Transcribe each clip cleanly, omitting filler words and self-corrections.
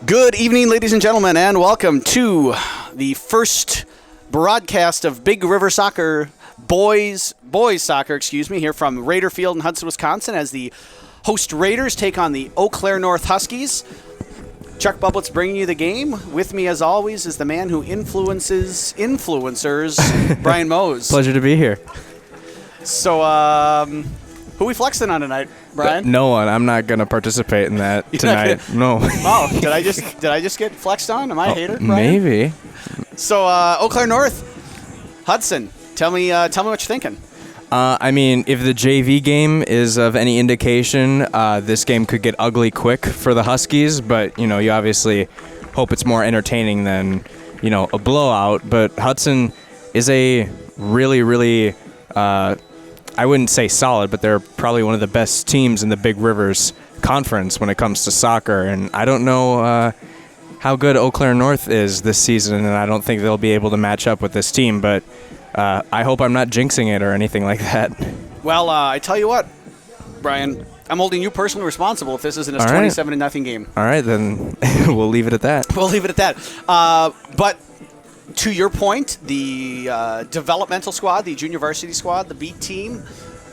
Good evening, ladies and gentlemen, and welcome to the first broadcast of Big River Soccer, boys soccer, here from Raider Field in Hudson, Wisconsin, as the host Raiders take on the Eau Claire North Huskies. Chuck Bublett's bringing you the game. With me, as always, is the man who influences influencers, Brian Mose. Pleasure to be here. So, who we flexing on tonight, Brian? No one. I'm not going to participate in that tonight. No. Oh, did I just get flexed on? Am I a hater, Brian? Maybe. So, Eau Claire North, Hudson. Tell me what you're thinking. If the JV game is of any indication, this game could get ugly quick for the Huskies, but, you obviously hope it's more entertaining than, a blowout. But Hudson is a really, really, I wouldn't say solid, but they're probably one of the best teams in the Big Rivers Conference when it comes to soccer. And I don't know how good Eau Claire North is this season, and I don't think they'll be able to match up with this team, but I hope I'm not jinxing it or anything like that. Well, I tell you what, Brian, I'm holding you personally responsible if this isn't a 27-0 game. All right, then we'll leave it at that. We'll leave it at that. But to your point, the developmental squad, the junior varsity squad, the B team,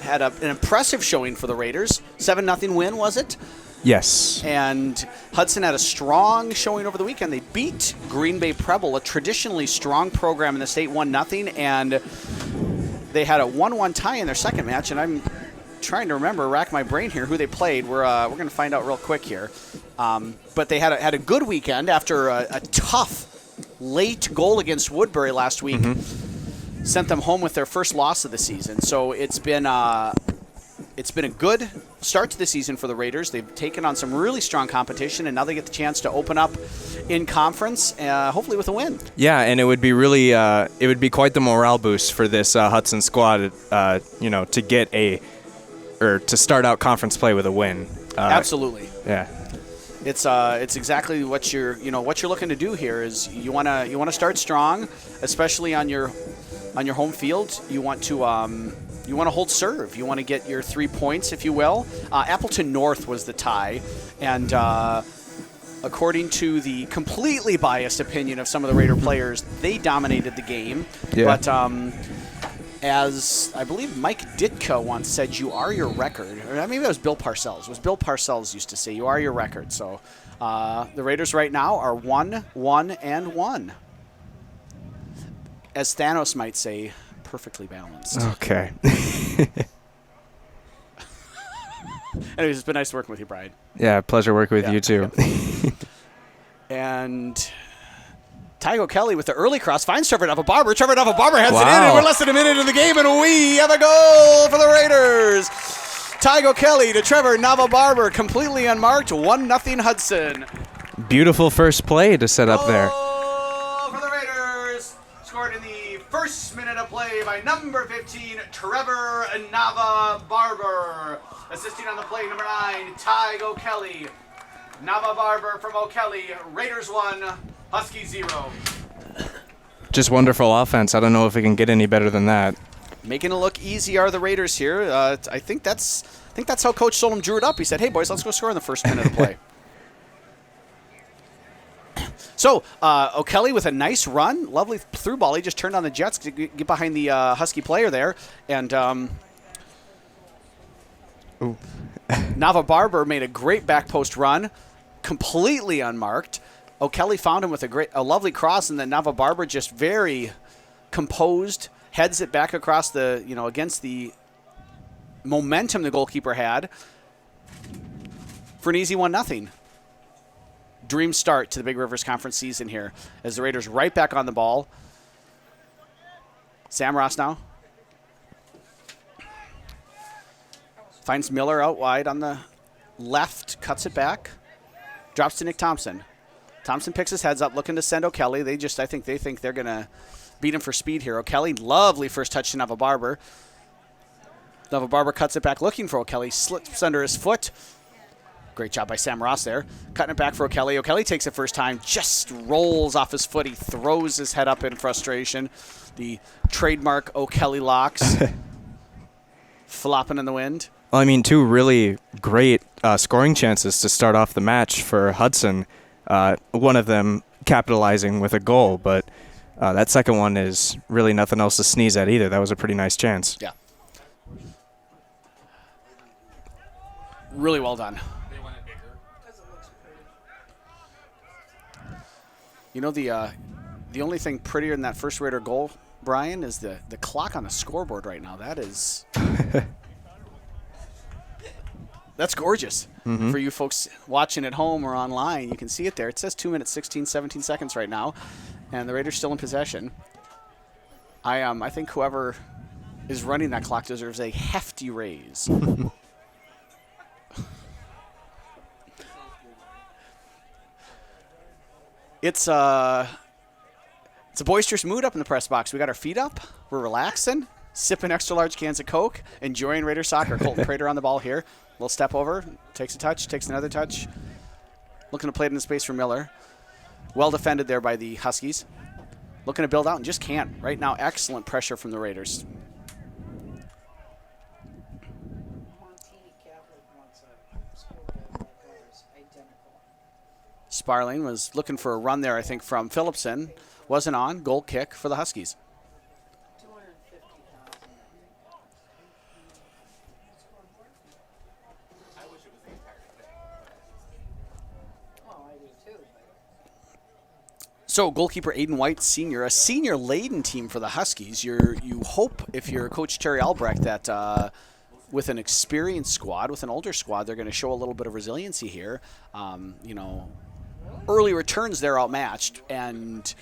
had an impressive showing for the Raiders. 7-0 win, was it? Yes. And Hudson had a strong showing over the weekend. They beat Green Bay Preble, a traditionally strong program in the state, 1-0, and they had a 1-1 tie in their second match, and I'm trying to rack my brain here who they played. We're going to find out real quick here. But they had a good weekend after a tough late goal against Woodbury last week. Sent them home with their first loss of the season. So it's been a good start to the season for the Raiders. They've taken on some really strong competition, and now they get the chance to open up in conference, hopefully with a win. Yeah, and it would be really, it would be quite the morale boost for this Hudson squad, to get to start out conference play with a win. Absolutely. Yeah. It's exactly what you're looking to do here. Is you want to start strong, especially on your home field. You want to hold serve. You want to get your 3 points, if you will. Appleton North was the tie, and according to the completely biased opinion of some of the Raider players, they dominated the game. Yeah. But as I believe Mike Ditka once said, you are your record. Or maybe it was Bill Parcells. It was Bill Parcells used to say, you are your record. So the Raiders right now are 1-1-1. As Thanos might say, perfectly balanced. Okay. Anyways, it's been nice working with you, Brian. Yeah, pleasure working with you too. And Tygo Kelly with the early cross finds Trevor Nava-Barber. Trevor Nava-Barber heads it in, and we're less than a minute into the game, and we have a goal for the Raiders. Tygo Kelly to Trevor Nava-Barber, completely unmarked, 1-0 Hudson. Beautiful first play to set up there. Goal for the Raiders, scored in the first minute of play by number 15, Trevor Nava-Barber. Assisting on the play, number 9, Tygo Kelly. Nava-Barber from O'Kelly, Raiders 1, Huskies 0. Just wonderful offense. I don't know if it can get any better than that. Making it look easy are the Raiders here. I think that's how Coach Solom drew it up. He said, "Hey boys, let's go score in the first minute of play." So O'Kelly with a nice run, lovely through ball. He just turned on the Jets to get behind the Husky player there, and Nava-Barber made a great back post run, completely unmarked. O'Kelly found him with a lovely cross, and then Nava-Barber just very composed, heads it back across against the momentum the goalkeeper had for an easy 1-0. Dream start to the Big Rivers Conference season here as the Raiders right back on the ball. Sam Ross now finds Miller out wide on the left, cuts it back, drops to Nick Thompson. Thompson picks his heads up, looking to send O'Kelly. I think they're going to beat him for speed here. O'Kelly, lovely first touch to Nava-Barber. Nava-Barber cuts it back, looking for O'Kelly, slips under his foot. Great job by Sam Ross there. Cutting it back for O'Kelly. O'Kelly takes it first time, just rolls off his foot. He throws his head up in frustration. The trademark O'Kelly locks flopping in the wind. Well, two really great scoring chances to start off the match for Hudson. One of them capitalizing with a goal, but that second one is really nothing else to sneeze at either. That was a pretty nice chance. Yeah. Really well done. You know, the only thing prettier than that first Raider goal, Brian, is the clock on the scoreboard right now. That is that's gorgeous. For you folks watching at home or online, you can see it there. It says 2 minutes, 16, 17 seconds right now, and the Raiders still in possession. I think whoever is running that clock deserves a hefty raise. It's a boisterous mood up in the press box. We got our feet up. We're relaxing, sipping extra large cans of Coke, enjoying Raider soccer. Colton Prater on the ball here. Little step over, takes a touch, takes another touch. Looking to play it in the space for Miller. Well defended there by the Huskies. Looking to build out and just can't. Right now, excellent pressure from the Raiders. Sparling was looking for a run there, I think, from Phillipson. Wasn't on. Goal kick for the Huskies. So goalkeeper Aiden White, senior, a senior-laden team for the Huskies. You hope, if you're Coach Terry Albrecht, that with an experienced squad, with an older squad, they're going to show a little bit of resiliency here. Early returns, they're outmatched, and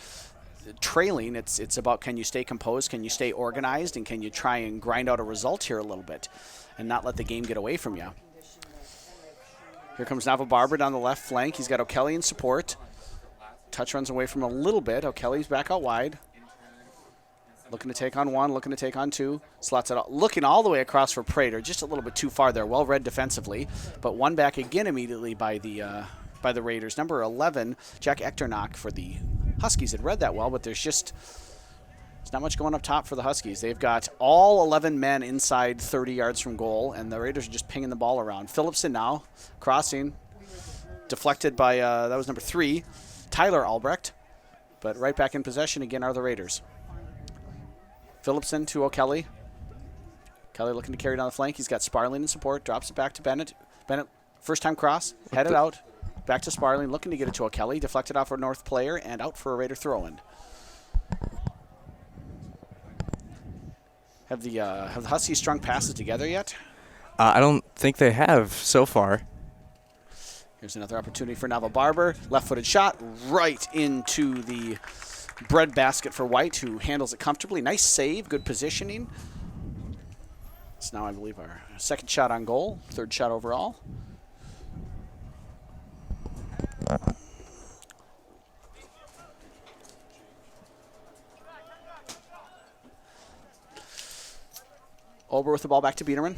trailing, it's about, can you stay composed, can you stay organized, and can you try and grind out a result here a little bit and not let the game get away from you. Here comes Nava Barber down the left flank. He's got O'Kelly in support. Touch runs away from him a little bit. O'Kelly's back out wide. Looking to take on one, looking to take on two. Slots it out. Looking all the way across for Prater. Just a little bit too far there. Well read defensively. But one back again immediately by the Raiders. Number 11, Jack Echternock for the Huskies had read that well, but there's not much going up top for the Huskies. They've got all 11 men inside 30 yards from goal, and the Raiders are just pinging the ball around. Phillipson now crossing. Deflected by, that was number 3, Tyler Albrecht. But right back in possession again are the Raiders. Phillipson to O'Kelly. Kelly looking to carry down the flank. He's got Sparling in support. Drops it back to Bennett. Bennett, first time cross. Headed out. Back to Sparling. Looking to get it to O'Kelly. Deflected off a North player and out for a Raider throw-in. Have the Huskies strung passes together yet? I don't think they have so far. Here's another opportunity for Nava Barber. Left-footed shot right into the bread basket for White, who handles it comfortably. Nice save, good positioning. It's now, I believe, our second shot on goal, third shot overall. Ober with the ball back to Biederman.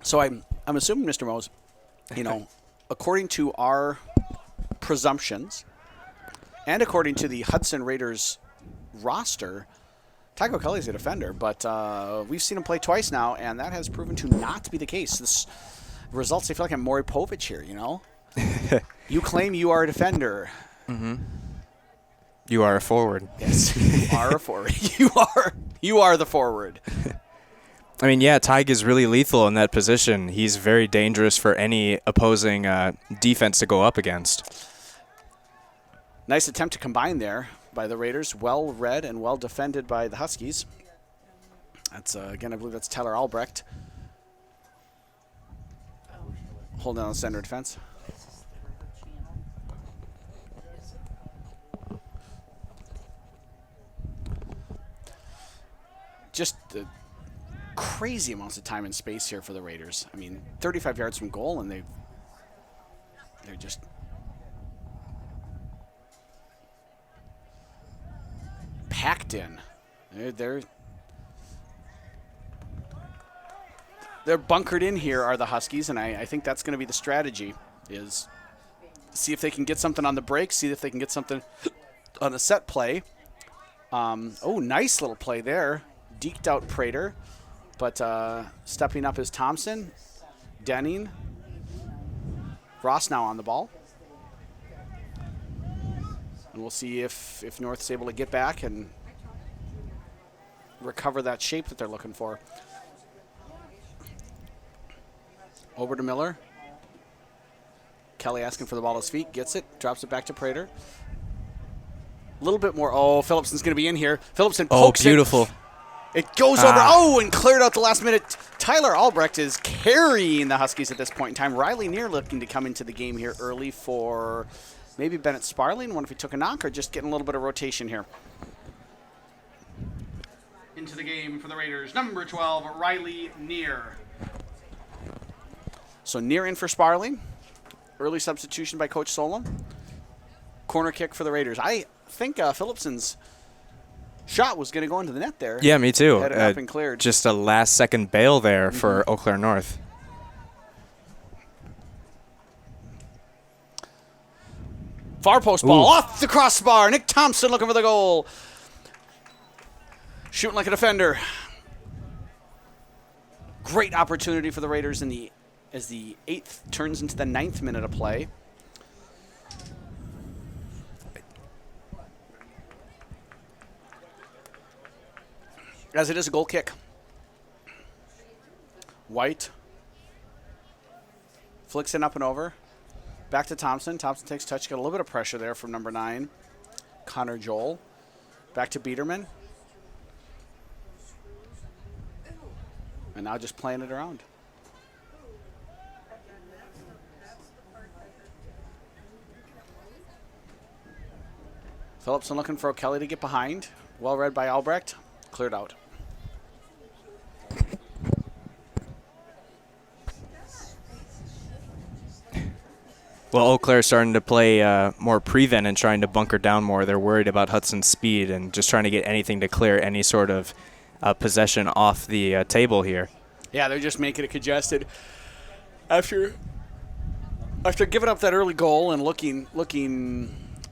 So I'm assuming, Mr. Mose, according to our presumptions and according to the Hudson Raiders roster, Tycho Kelly's a defender, but we've seen him play twice now, and that has proven to not be the case. This results, I feel like I'm Maury Povich here, You claim you are a defender. Mm-hmm. You are a forward. Yes, you are a forward. You are the forward. I mean, yeah, Tyg is really lethal in that position. He's very dangerous for any opposing defense to go up against. Nice attempt to combine there by the Raiders. Well read and well defended by the Huskies. That's, again, I believe that's Tyler Albrecht. Holding on the center of defense. Just crazy amounts of time and space here for the Raiders. I mean, 35 yards from goal, and they're just packed in. They're bunkered in here are the Huskies, and I think that's going to be the strategy, is see if they can get something on the break, see if they can get something on the set play. Nice little play there. Deked out Prater, but stepping up is Thompson. Denning. Ross now on the ball. And we'll see if North's able to get back and recover that shape that they're looking for. Over to Miller. Kelly asking for the ball at his feet. Gets it. Drops it back to Prater. A little bit more. Oh, Phillipson's going to be in here. Phillipson pokes it. Oh, beautiful. It goes over. Oh, and cleared out the last minute. Tyler Albrecht is carrying the Huskies at this point in time. Riley Neer looking to come into the game here early for maybe Bennett Sparling. Wonder if he took a knock or just getting a little bit of rotation here. Into the game for the Raiders, number 12, Riley Neer. So Neer in for Sparling. Early substitution by Coach Solom. Corner kick for the Raiders. I think Phillipson's shot was going to go into the net there. Yeah, me too. Headed up and cleared. Just a last-second bail there for Eau Claire North. Far post ball off the crossbar. Nick Thompson looking for the goal. Shooting like a defender. Great opportunity for the Raiders as the 8th turns into the 9th minute of play. As it is a goal kick. White flicks it up and over. Back to Thompson. Thompson takes touch. Got a little bit of pressure there from number 9, Connor Joel. Back to Biederman. And now just playing it around. Phillipson looking for O'Kelly to get behind. Well read by Albrecht. Cleared out. Well, Eau Claire's starting to play more prevent and trying to bunker down more. They're worried about Hudson's speed and just trying to get anything to clear any sort of possession off the table here. Yeah, they're just making it congested. After giving up that early goal and looking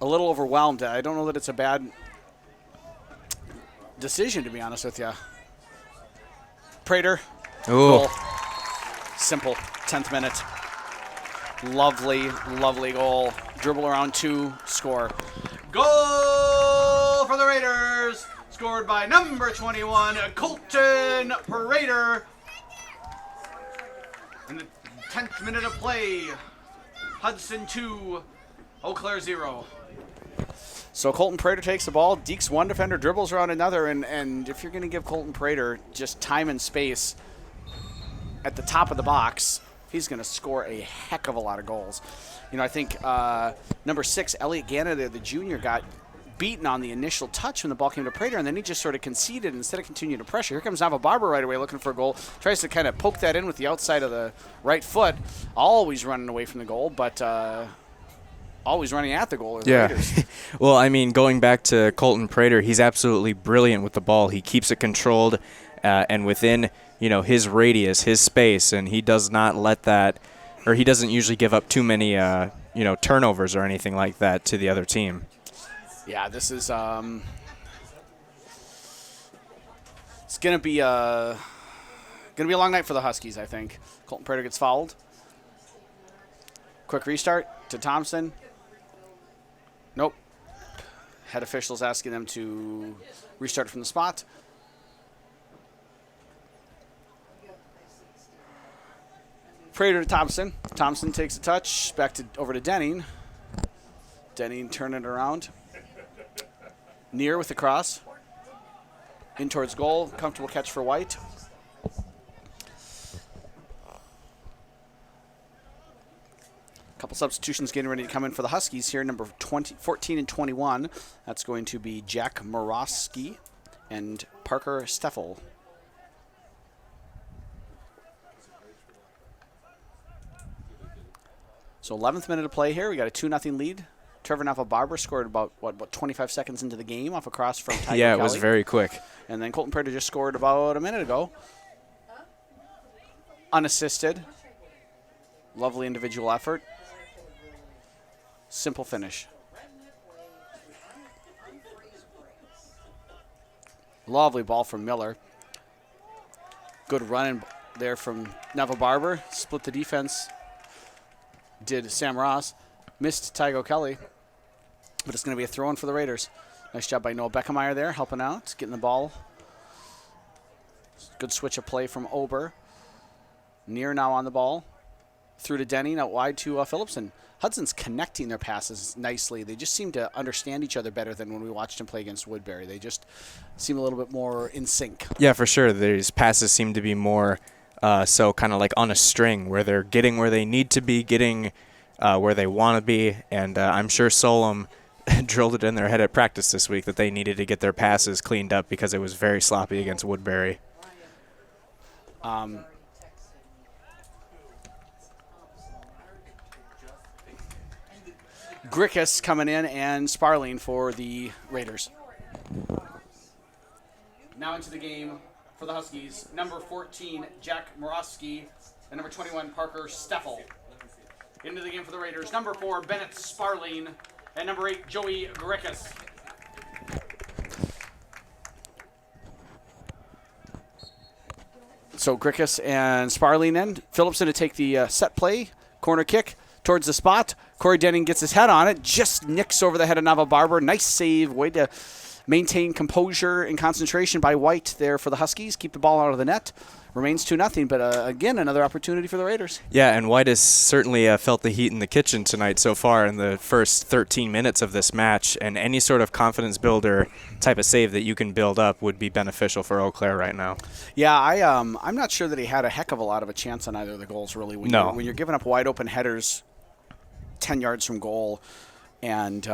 a little overwhelmed, I don't know that it's a bad decision, to be honest with you. Prater. Ooh. Goal. Simple. 10th minute. Lovely, lovely goal. Dribble around 2, score. Goal for the Raiders. Scored by number 21, Colton Prater. In the 10th minute of play, Hudson 2, Eau Claire 0. So Colton Prater takes the ball, dekes one defender, dribbles around another, and if you're going to give Colton Prater just time and space at the top of the box, he's going to score a heck of a lot of goals. You know, I think number 6, Elliot Ganna, the junior, got beaten on the initial touch when the ball came to Prater, and then he just sort of conceded instead of continuing to pressure. Here comes Ava Barber right away looking for a goal. Tries to kind of poke that in with the outside of the right foot. Always running away from the goal, but always running at the goal. Yeah. Well, I mean, going back to Colton Prater, he's absolutely brilliant with the ball. He keeps it controlled and within, his radius, his space, and he does not let that, or he doesn't usually give up too many, turnovers or anything like that to the other team. Yeah, this is it's gonna be a long night for the Huskies, I think. Colton Prater gets fouled. Quick restart to Thompson. Nope. Head officials asking them to restart from the spot. Prater to Thompson. Thompson takes a touch back over to Denning. Denning turning it around. Near with the cross. In towards goal. Comfortable catch for White. Couple substitutions getting ready to come in for the Huskies here. Number 14 and 21. That's going to be Jack Morosky and Parker Steffel. So 11th minute of play here. We got a 2-0 lead. Trevor Naffa-Barber scored about 25 seconds into the game off a cross from Tiger Yeah, Kelly. it was very quick. And then Colton Prater just scored about a minute ago. Unassisted. Lovely individual effort. Simple finish. Lovely ball from Miller. Good run there from Neville Barber. Split the defense. Did Sam Ross. Missed Tygo Kelly. But it's going to be a throw-in for the Raiders. Nice job by Noah Beckemeyer there, helping out, getting the ball. Good switch of play from Ober. Near now on the ball. Through to Denning, out wide to Phillipson. Hudson's connecting their passes nicely. They just seem to understand each other better than when we watched them play against Woodbury. They just seem a little bit more in sync. Yeah, for sure. These passes seem to be more so kind of like on a string, where they're getting where they need to be, getting where they want to be. And I'm sure Solom drilled it in their head at practice this week that they needed to get their passes cleaned up because it was very sloppy against Woodbury. Grickus coming in and Sparling for the Raiders. Now into the game for the Huskies. Number 14, Jack Morosky, and number 21, Parker Steffel. Into the game for the Raiders. Number 4, Bennett Sparling, and number 8, Joey Grickus. So Grickus and Sparling in. Phillipson to take the set play, corner kick towards the spot. Corey Denning gets his head on it, just nicks over the head of Nava Barber. Nice save, way to maintain composure and concentration by White there for the Huskies. Keep the ball out of the net. Remains 2-0, but again, another opportunity for the Raiders. Yeah, and White has certainly felt the heat in the kitchen tonight so far in the first 13 minutes of this match, and any sort of confidence builder type of save that you can build up would be beneficial for Eau Claire right now. Yeah, I'm not sure that he had a heck of a lot of a chance on either of the goals, really. When you're giving up wide open headers 10 yards from goal, and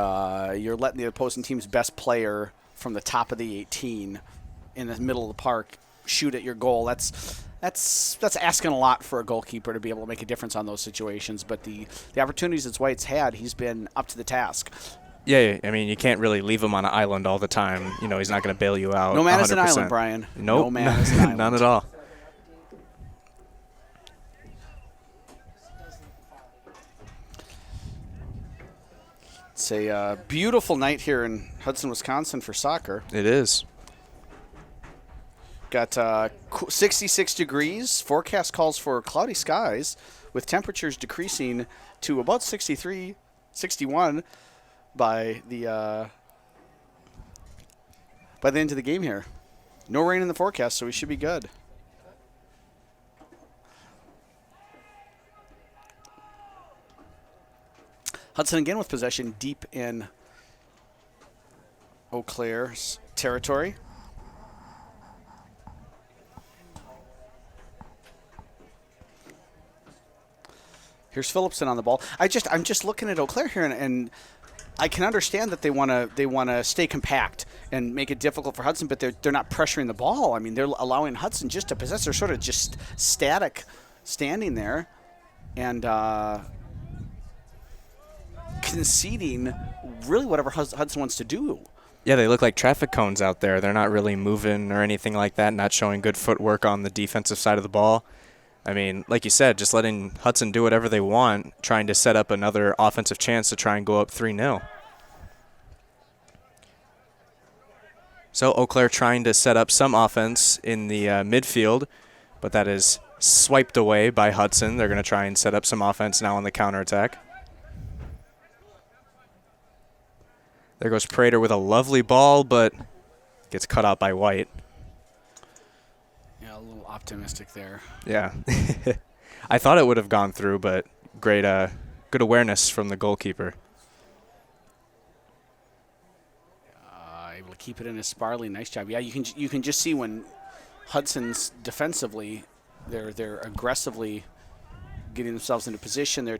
you're letting the opposing team's best player from the top of the 18 in the middle of the park shoot at your goal. That's asking a lot for a goalkeeper to be able to make a difference on those situations. But the opportunities that White's had, he's been up to the task. Yeah, I mean, you can't really leave him on an island all the time. You know, he's not going to bail you out. No man 100%. is an island, Brian. Nope. No man is an island. None at all. It's a beautiful night here in Hudson, Wisconsin for soccer. It is. Got 66 degrees. Forecast calls for cloudy skies with temperatures decreasing to about 63, 61 by the end of the game here. No rain in the forecast, so we should be good. Hudson again with possession deep in Eau Claire's territory. Here's Phillipson on the ball. I'm just looking at Eau Claire here, and I can understand that they want to stay compact and make it difficult for Hudson, but they're not pressuring the ball. I mean, they're allowing Hudson just to possess. They're sort of just static, standing there, and conceding really whatever Hudson wants to do. Yeah, they look like traffic cones out there. They're not really moving or anything like that, not showing good footwork on the defensive side of the ball. I mean, like you said, just letting Hudson do whatever they want, trying to set up another offensive chance to try and go up 3-0. So Eau Claire trying to set up some offense in the midfield, but that is swiped away by Hudson. They're going to try and set up some offense now on the counterattack. There goes Prater with a lovely ball, but gets cut out by White. Yeah, a little optimistic there. Yeah. I thought it would have gone through, but great, good awareness from the goalkeeper. Able to keep it in his Sparling. Nice job. Yeah, you can just see when Hudson's defensively, they're aggressively getting themselves into position. They're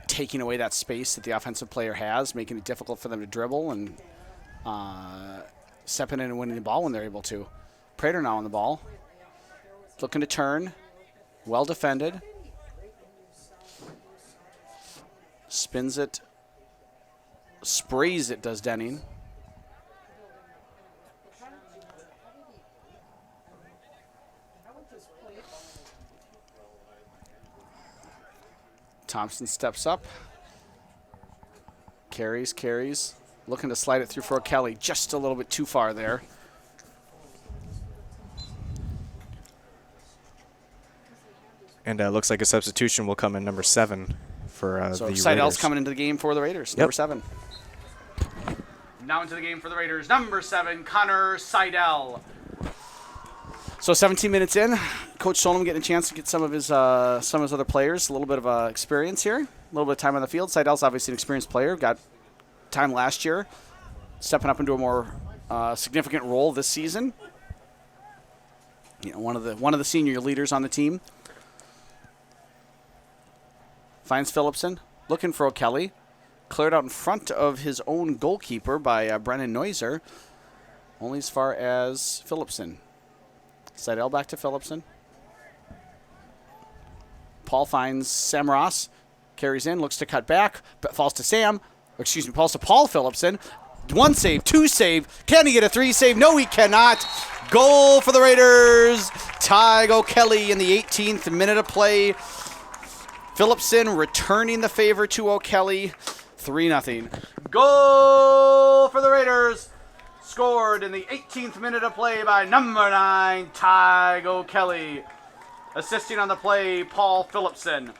taking away that space that the offensive player has, making it difficult for them to dribble and stepping in and winning the ball when they're able to. Prater now on the ball. Looking to turn. Well defended. Spins it. Sprays it, does Denning. Thompson steps up. Carries. Looking to slide it through for Kelly. Just a little bit too far there. And it looks like a substitution will come in number 7 for So the Seidel's Raiders. coming into the game for the Raiders, Yep. number 7. Now into the game for the Raiders, number 7, Connor Seidel. So 17 minutes in, Coach Solom getting a chance to get some of his other players, a little bit of experience here, a little bit of time on the field. Seidel's obviously an experienced player, got time last year, stepping up into a more significant role this season. You know, one of the senior leaders on the team. Finds Phillipson, looking for O'Kelly. Cleared out in front of his own goalkeeper by Brennan Neuser. Only as far as Phillipson. Seidel back to Phillipson. Paul finds Sam Ross. Carries in, looks to cut back. But falls to Paul Phillipson. 1 save, 2 save. Can he get a 3 save? No, he cannot. Goal for the Raiders. Ty O'Kelly in the 18th minute of play. Phillipson returning the favor to O'Kelly. 3-0. Goal for the Raiders. Scored in the 18th minute of play by number 9, Ty O'Kelly. Assisting on the play, Paul Phillipson.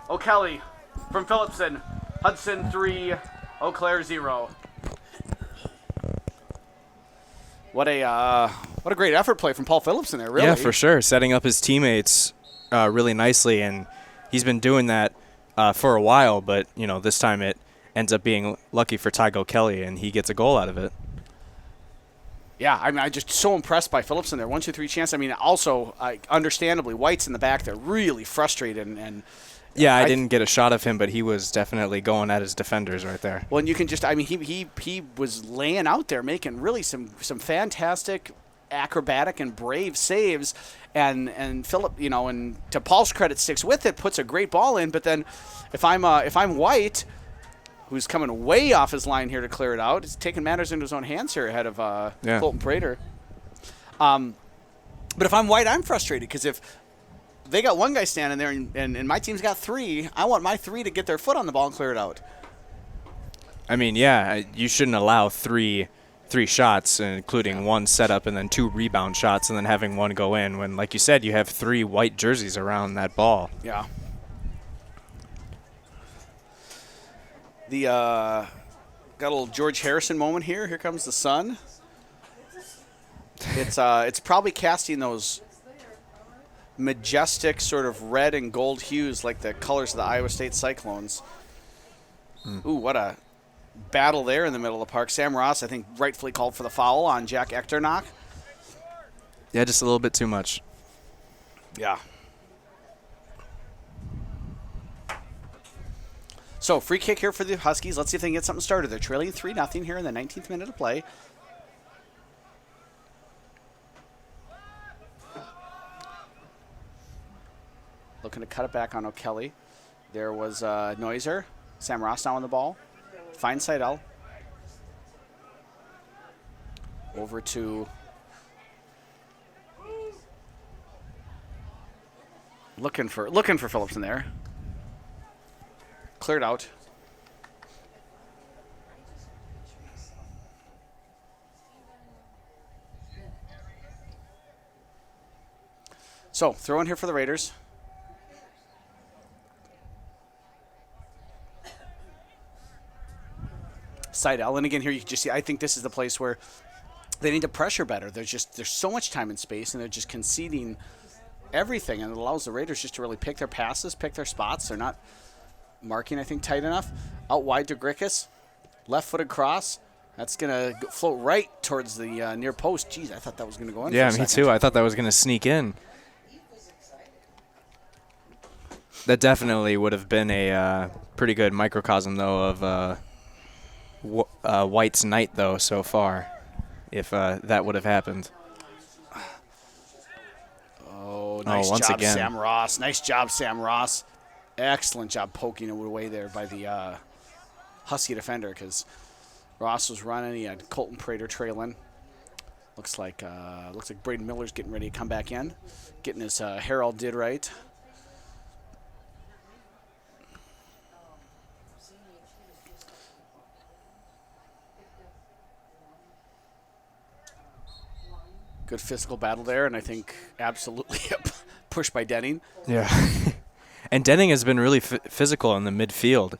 O'Kelly from Phillipson. Hudson 3, Eau Claire 0. What a great effort play from Paul Phillipson there, really. Yeah, for sure. Setting up his teammates really nicely, and he's been doing that for a while, but this time it ends up being lucky for Ty O'Kelly, and he gets a goal out of it. Yeah, I mean, I'm just so impressed by Phillipson there. 1, 2, 3 chance. I mean, also, understandably, White's in the back there, really frustrated. And yeah, I didn't get a shot of him, but he was definitely going at his defenders right there. Well, and you can just, I mean, he was laying out there, making really some fantastic, acrobatic and brave saves. And Phillip, and to Paul's credit, sticks with it, puts a great ball in. But then, if I'm White, who's coming way off his line here to clear it out, he's taking matters into his own hands here ahead of Colton Prater. But if I'm White, I'm frustrated because if they got one guy standing there and my team's got 3, I want my 3 to get their foot on the ball and clear it out. I mean, yeah, you shouldn't allow three shots, including 1 setup and then 2 rebound shots and then having 1 go in when, like you said, you have 3 white jerseys around that ball. Yeah. Got a little George Harrison moment here. Here comes the sun. It's probably casting those majestic sort of red and gold hues like the colors of the Iowa State Cyclones. Ooh, what a battle there in the middle of the park. Sam Ross, I think, rightfully called for the foul on Jack Echternock. Yeah, just a little bit too much. Yeah. So, free kick here for the Huskies. Let's see if they can get something started. They're trailing 3-0 here in the 19th minute of play. Looking to cut it back on O'Kelly. There was Neuser. Sam Ross now on the ball. Finds Seidel. Over to... Looking for Phillipson there. Cleared out. So, throw in here for the Raiders. Seidel, and again here you can just see, I think this is the place where they need to pressure better. There's so much time and space, and they're just conceding everything, and it allows the Raiders just to really pick their passes, pick their spots. They're not marking, I think, tight enough. Out wide to Grickus. Left-footed cross. That's going to float right towards the near post. Jeez, I thought that was going to go in Yeah, for a me second. too. I thought that was going to sneak in. That definitely would have been a pretty good microcosm, though, of White's night, though, so far, if that would have happened. Oh, nice once job, again. Sam Ross. Nice job, Sam Ross. Excellent job poking it away there by the Husky defender because Ross was running. He had Colton Prater trailing. Looks like Braden Miller's getting ready to come back in, getting his hair all did right. Good physical battle there, and I think absolutely pushed by Denning. Yeah. And Denning has been really physical in the midfield.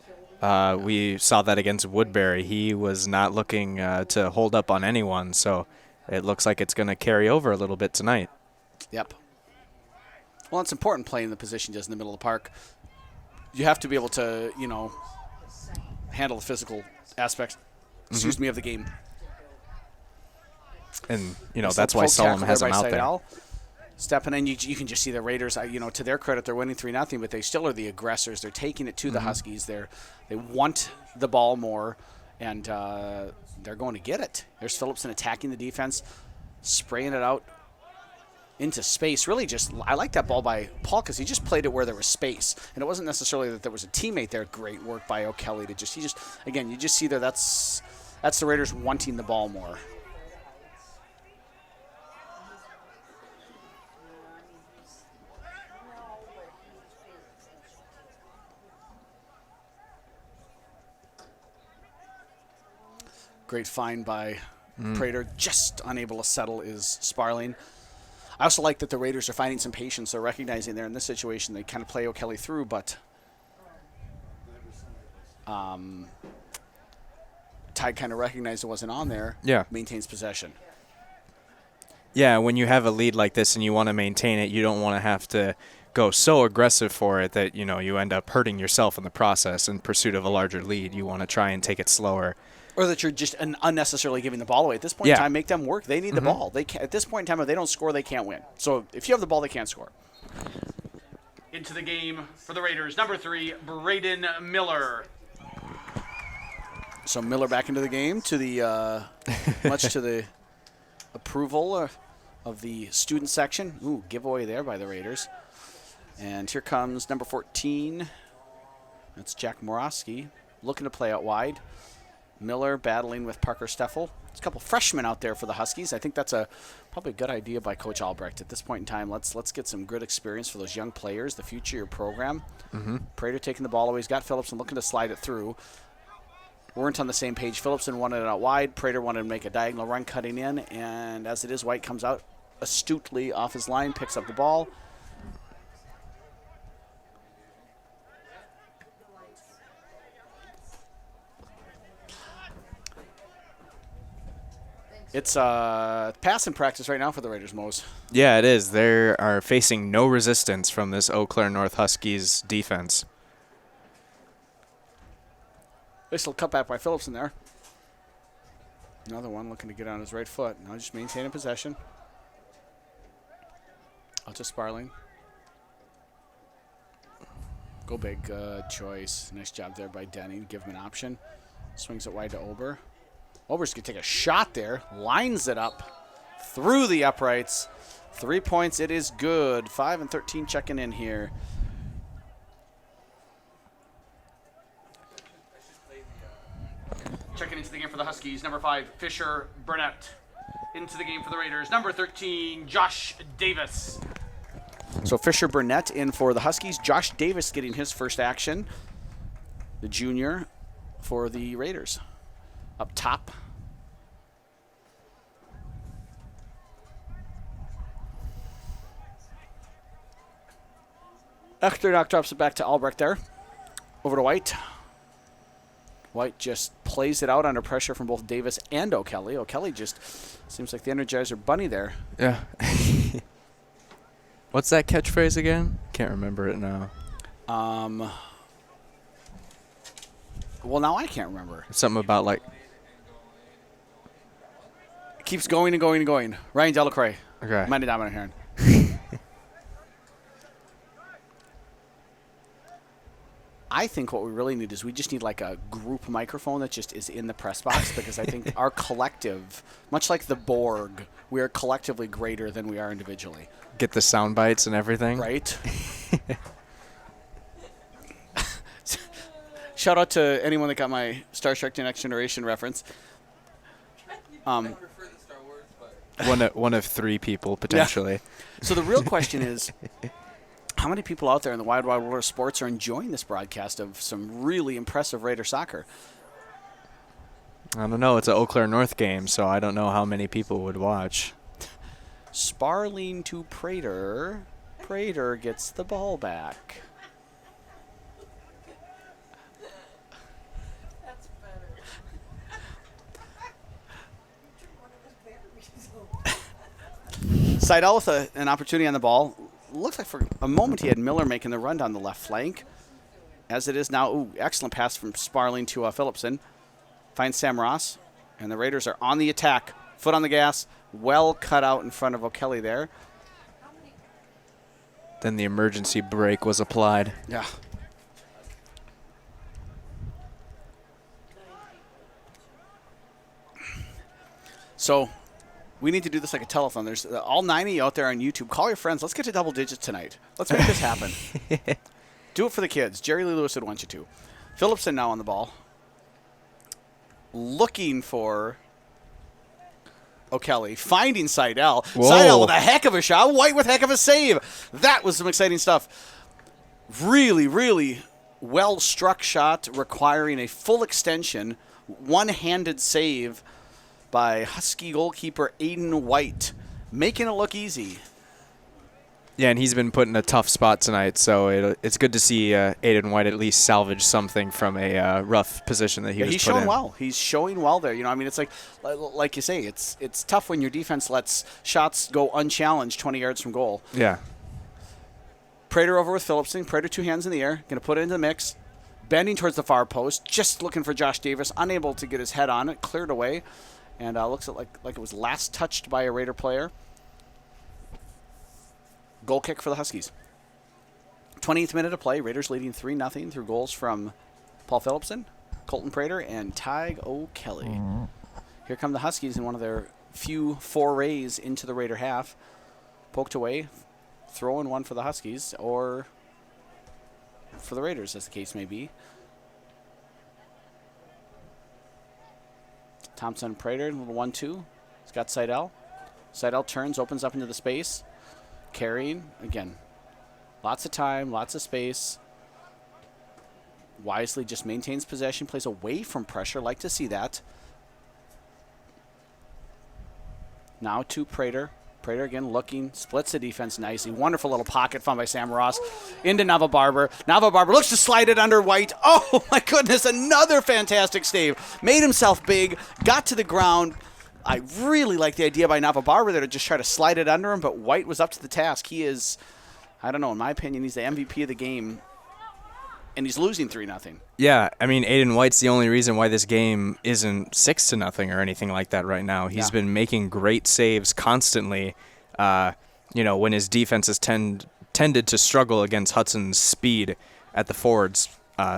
We saw that against Woodbury. He was not looking to hold up on anyone, so it looks like it's going to carry over a little bit tonight. Yep. Well, it's important playing the position just in the middle of the park. You have to be able to, handle the physical aspects, of the game. And, that's why Solom has him out there. Stepping in, you can just see the Raiders, to their credit, they're winning 3-0, but they still are the aggressors. They're taking it to the Huskies. They want the ball more, and they're going to get it. There's Phillipson attacking the defense, spraying it out into space. Really I like that ball by Paul because he just played it where there was space. And it wasn't necessarily that there was a teammate there. Great work by O'Kelly you just see there that's the Raiders wanting the ball more. Great find by Prater. Just unable to settle is Sparling. I also like that the Raiders are finding some patience. They're recognizing they're in this situation. They kind of play O'Kelly through, but Tide kind of recognized it wasn't on there. Yeah. Maintains possession. Yeah, when you have a lead like this and you want to maintain it, you don't want to have to go so aggressive for it that, you end up hurting yourself in the process in pursuit of a larger lead. You want to try and take it slower. Or that you're just unnecessarily giving the ball away. At this point in time, make them work. They need the ball. They can't, at this point in time, if they don't score, they can't win. So if you have the ball, they can't score. Into the game for the Raiders, number 3, Braden Miller. So Miller back into the game to the much to the approval of the student section. Ooh, giveaway there by the Raiders. And here comes number 14. That's Jack Morosky looking to play out wide. Miller battling with Parker Steffel. There's a couple freshmen out there for the Huskies. I think that's probably a good idea by Coach Albrecht. At this point in time, let's get some good experience for those young players, the future of your program. Prater taking the ball away. He's got Phillipson looking to slide it through. Weren't on the same page. Phillipson wanted it out wide. Prater wanted to make a diagonal run cutting in, and as it is, White comes out astutely off his line, picks up the ball. It's passing practice right now for the Raiders, Mose. Yeah, it is. They are facing no resistance from this Eau Claire North Huskies defense. Nice little cutback by Phillipson there. Another one looking to get on his right foot. Now just maintaining possession. Out to Sparling. Go big. Good choice. Nice job there by Denning. Give him an option. Swings it wide to Ober. Ober's going to take a shot there. Lines it up through the uprights. 3 points. It is good. 5 and 13 checking in here. Checking into the game for the Huskies. Number 5, Fisher Burnett. Into the game for the Raiders. Number 13, Josh Davis. So Fisher Burnett in for the Huskies. Josh Davis getting his first action. The junior for the Raiders. Up top. Echternock drops it back to Albrecht there. Over to White. White just plays it out under pressure from both Davis and O'Kelly. O'Kelly just seems like the Energizer Bunny there. Yeah. What's that catchphrase again? Can't remember it now. Well, now I can't remember. Something about like... Keeps going and going and going. Ryan Delacroix. Okay. Meine Damen und Herren. I think what we really need is we just need like a group microphone that just is in the press box because I think our collective, much like the Borg, we are collectively greater than we are individually. Get the sound bites and everything. Right? Shout out to anyone that got my Star Trek The Next Generation reference. One of 3 people, potentially. Yeah. So the real question is, how many people out there in the wide world of sports are enjoying this broadcast of some really impressive Raider soccer? I don't know. It's an Eau Claire North game, so I don't know how many people would watch. Sparling to Prater. Prater gets the ball back. That's better. Seidel with an opportunity on the ball. Looks like for a moment he had Miller making the run down the left flank. As it is now, ooh, excellent pass from Sparling to Phillipson. Finds Sam Ross, and the Raiders are on the attack. Foot on the gas, well cut out in front of O'Kelly there. Then the emergency brake was applied. Yeah. So we need to do this like a telethon. There's all 9 of you out there on YouTube. Call your friends. Let's get to double digits tonight. Let's make this happen. Do it for the kids. Jerry Lee Lewis would want you to. Phillipson now on the ball. Looking for O'Kelly. Finding Seidel. Whoa. Seidel with a heck of a shot. White with heck of a save. That was some exciting stuff. Really, really well-struck shot requiring a full extension. One-handed save by Husky goalkeeper Aiden White. Making it look easy. Yeah, and he's been put in a tough spot tonight, so it's good to see Aiden White at least salvage something from a rough position that he was He's put showing in. well. He's showing well there. You know, I mean, it's like you say, it's tough when your defense lets shots go unchallenged 20 yards from goal. Yeah. Prater over with Phillipson. Prater 2 hands in the air. Going to put it into the mix. Bending towards the far post. Just looking for Josh Davis. Unable to get his head on it. Cleared away. And looks like it was last touched by a Raider player. Goal kick for the Huskies. 20th minute of play. Raiders leading 3-0 through goals from Paul Phillipson, Colton Prater, and Tig O'Kelly. Here come the Huskies in one of their few forays into the Raider half. Poked away. Throwing one for the Huskies, or for the Raiders, as the case may be. Thompson Prater, little 1-2. He's got Seidel. Seidel turns, opens up into the space. Carrying, again, lots of time, lots of space. Wisely just maintains possession, plays away from pressure. Like to see that. Now to Prater. Prater again looking, splits the defense nicely. Wonderful little pocket found by Sam Ross into Nava Barber. Nava Barber looks to slide it under White. Oh my goodness, another fantastic save. Made himself big, got to the ground. I really like the idea by Nava Barber there to just try to slide it under him, but White was up to the task. He is, I don't know, in my opinion, he's the MVP of the game, and he's losing 3-0. Yeah, I mean, Aiden White's the only reason why this game isn't 6-0 or anything like that right now. He's been making great saves constantly, when his defense has tended to struggle against Hudson's speed at the forwards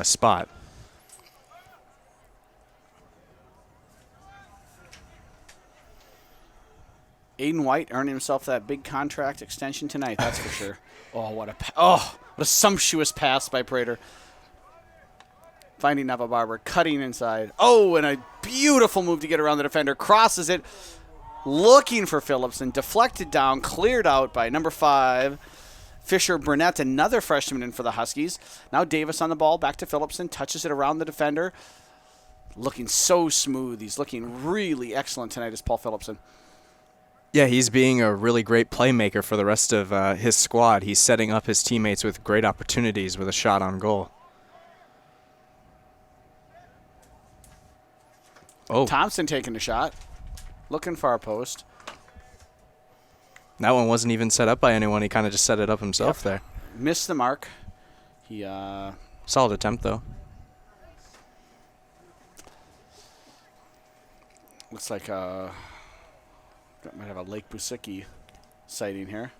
spot. Aiden White earning himself that big contract extension tonight, that's for sure. What a sumptuous pass by Prater. Finding Nava Barber, cutting inside. Oh, and a beautiful move to get around the defender. Crosses it, looking for Phillipson. Deflected down, cleared out by number 5, Fisher Burnett, another freshman in for the Huskies. Now Davis on the ball, back to Phillipson, touches it around the defender. Looking so smooth. He's looking really excellent tonight as Paul Phillipson. Yeah, he's being a really great playmaker for the rest of his squad. He's setting up his teammates with great opportunities with a shot on goal. Oh, Thompson taking a shot. Looking far post. that one wasn't even set up by anyone. He kind of just set it up himself there. Missed the mark. He Solid attempt, though. looks like might have a Lake Busicki sighting here.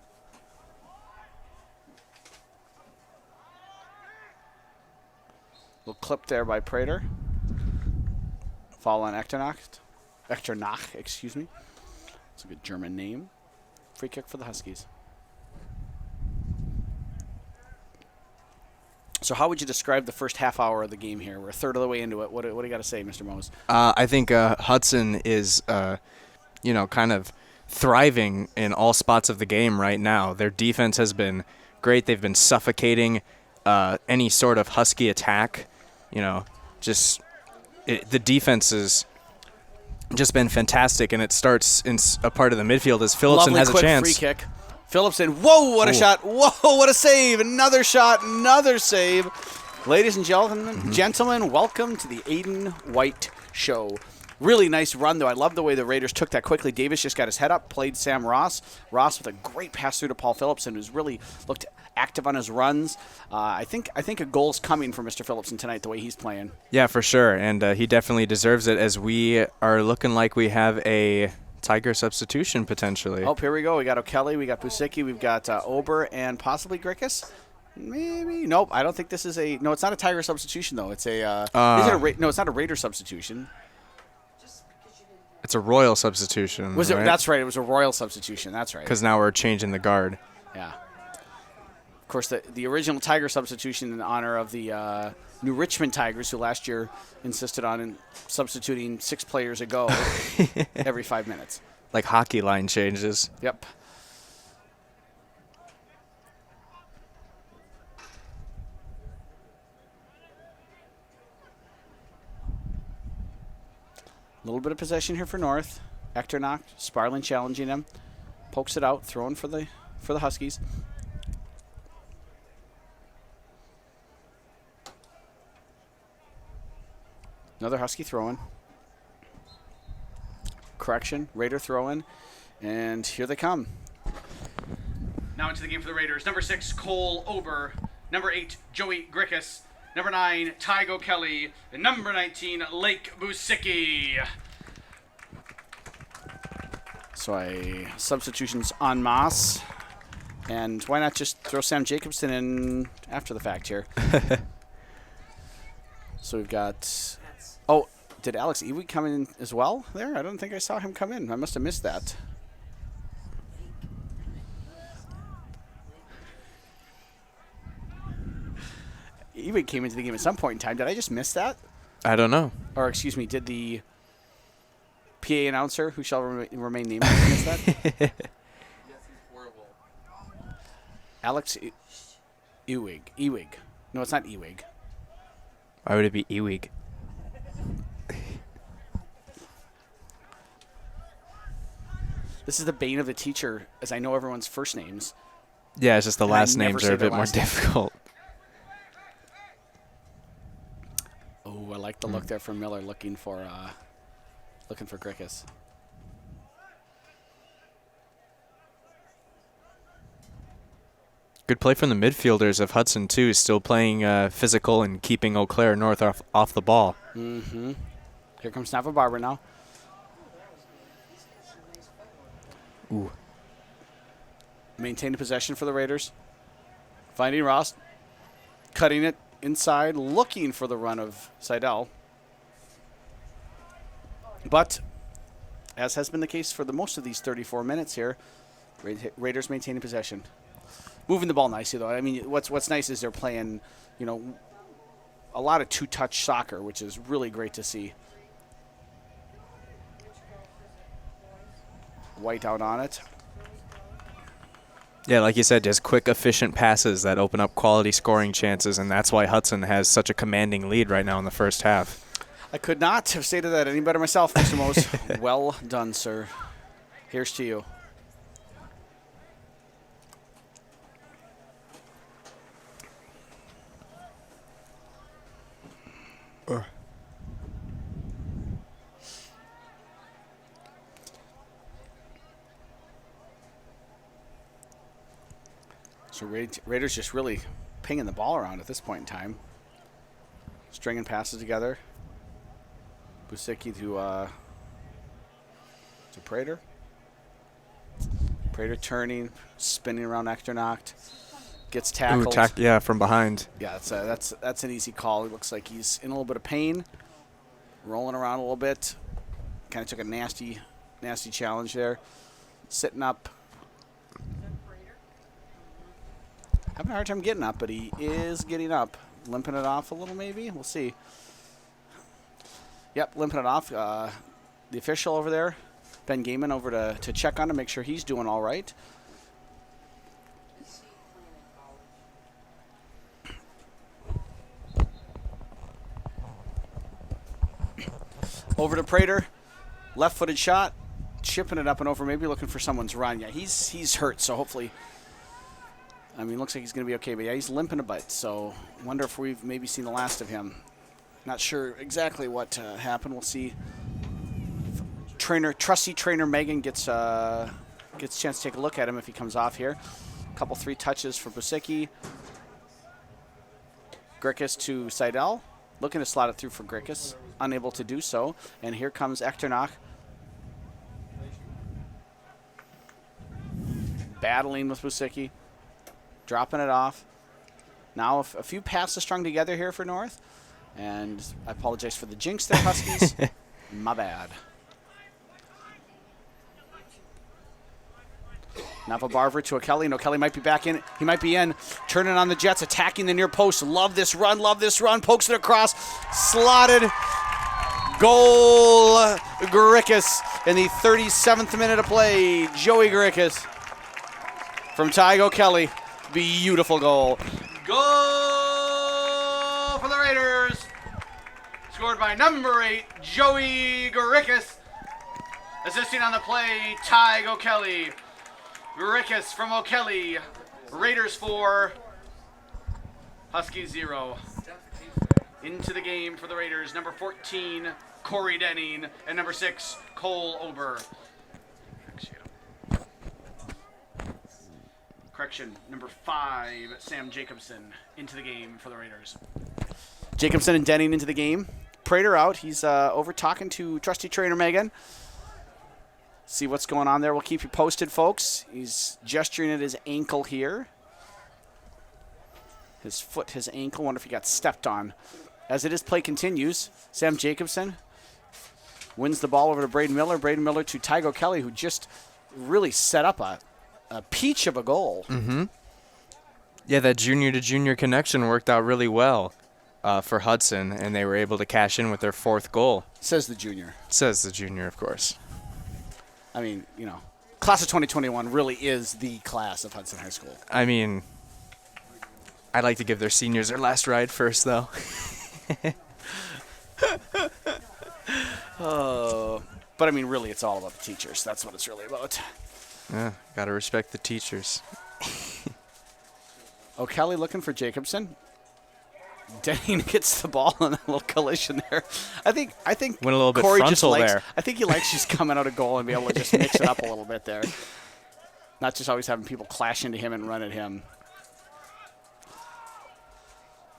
Little clip there by Prater. Foul on Echternach, excuse me. It's a good German name. Free kick for the Huskies. So how would you describe the first half hour of the game here? We're a third of the way into it. What do you got to say, Mr. Mose? I think Hudson is, kind of thriving in all spots of the game right now. Their defense has been great. They've been suffocating any sort of Husky attack. The defense is just been fantastic, and it starts in a part of the midfield as Phillipson Lovely has a quick chance. free kick. Phillipson, whoa, what a shot. Whoa, what a save. Another shot, another save. Ladies and gentlemen, welcome to the Aiden White Show. Really nice run, though. I love the way the Raiders took that quickly. Davis just got his head up, played Sam Ross. Ross with a great pass through to Paul Phillipson, who's really looked active on his runs. I think a goal's coming for Mr. Phillipson tonight, the way he's playing. Yeah, for sure, and he definitely deserves it, as we are looking like we have a Tiger substitution potentially. Oh, here we go. We got O'Kelly, we got Pusicki, we've got Ober, and possibly Grickus. Maybe. Nope, I don't think this is a... No, it's not a Tiger substitution, though. It's a... No, it's not a Raider substitution. It's a Royal substitution. Was it? Right? That's right. It was a Royal substitution. That's right. Because now we're changing the guard. Yeah. Of course, the original Tiger substitution in honor of the New Richmond Tigers, who last year insisted on substituting 6 players ago every 5 minutes. Like hockey line changes. Yep. A little bit of possession here for North. Echternock, Sparlin challenging him. Pokes it out, throwing for the Huskies. Another Husky throw-in. Correction, Raider throw-in. And here they come. Now into the game for the Raiders. Number 6, Cole Ober. Number 8, Joey Grickus. Number 9, Tygo Kelly. And number 19, Lake Busicki. So substitutions en masse. And why not just throw Sam Jacobson in after the fact here? So we've got... Oh, did Alex Ewig come in as well there? I don't think I saw him come in. I must have missed that. Ewig came into the game at some point in time. Did I just miss that? I don't know. Or, excuse me, did the PA announcer, who shall remain nameless, miss that? Yes, he's horrible. Alex Ewig. Ewig. No, it's not Ewig. Why would it be Ewig? This is the bane of the teacher, as I know everyone's first names. Yeah, it's just the And I last never names say are a their bit more last name. difficult. Oh, I like the look there from Miller, looking for Grickus. Good play from the midfielders of Hudson, too, still playing physical and keeping Eau Claire North off the ball. Mm-hmm. Here comes Snapper Barber now. Ooh. Maintaining possession for the Raiders. Finding Ross. Cutting it inside, looking for the run of Seidel. But, as has been the case for the most of these 34 minutes here, Raiders maintaining possession. Moving the ball nicely, though. I mean, what's nice is they're playing, a lot of two-touch soccer, which is really great to see. White out on it. Yeah, like you said, just quick, efficient passes that open up quality scoring chances, and that's why Hudson has such a commanding lead right now in the first half. I could not have stated that any better myself, Mr. Mose. Well done, sir. Here's to you. So Raiders just really pinging the ball around at this point in time. Stringing passes together. Busicki to Prater. Prater turning, spinning around Echternock. Gets tackled. Yeah, from behind. Yeah, that's an easy call. It looks like he's in a little bit of pain. Rolling around a little bit. Kind of took a nasty challenge there. Sitting up. Having a hard time getting up, but he is getting up. Limping it off a little, maybe? We'll see. Yep, limping it off. The official over there, Ben Gaiman, over to check on him, make sure he's doing all right. Over to Prater. Left-footed shot, chipping it up and over, maybe looking for someone's run. Yeah, he's hurt, so hopefully, I mean, looks like he's going to be okay. But yeah, he's limping a bit, so wonder if we've maybe seen the last of him. Not sure exactly what happened. We'll see. Trusty trainer Megan gets a chance to take a look at him if he comes off here. A couple 3 touches for Busicki. Grickus to Seidel. Looking to slot it through for Grickus. Unable to do so. And here comes Echternach. Battling with Busicki. Dropping it off. Now a few passes strung together here for North. And I apologize for the jinx there, Huskies. My bad. Nava Barber to O'Kelly. And O'Kelly might be back in. He might be in. Turning on the Jets. Attacking the near post. Love this run. Love this run. Pokes it across. Slotted. Goal. Grickus in the 37th minute of play. Joey Grickus from Ty O'Kelly. Beautiful goal. Goal for the Raiders. Scored by number 8, Joey Grickus. Assisting on the play, Ty O'Kelly. Grickus from O'Kelly. Raiders 4, Huskies 0. Into the game for the Raiders, number 14, Corey Denning, and number 6, Cole Ober. Correction, number 5, Sam Jacobson into the game for the Raiders. Jacobson and Denning into the game. Prater out. He's over talking to trusty trainer Megan. See what's going on there. We'll keep you posted, folks. He's gesturing at his ankle here. His foot, his ankle. Wonder if he got stepped on. As it is, play continues. Sam Jacobson wins the ball over to Braden Miller. Braden Miller to Tygo Kelly, who just really set up a peach of a goal. Mm-hmm. Yeah, that junior-to-junior connection worked out really well for Hudson, and they were able to cash in with their 4th goal. Says the junior. Says the junior, of course. I mean, you know, class of 2021 really is the class of Hudson High School. I mean, I'd like to give their seniors their last ride first, though. But I mean, really, it's all about the teachers. That's what it's really about. Yeah, gotta respect the teachers. O'Kelly looking for Jacobson. Denning gets the ball in a little collision there. I think went a little bit Corey frontal just likes, there. I think he likes just coming out of goal and be able to just mix it up a little bit there. Not just always having people clash into him and run at him.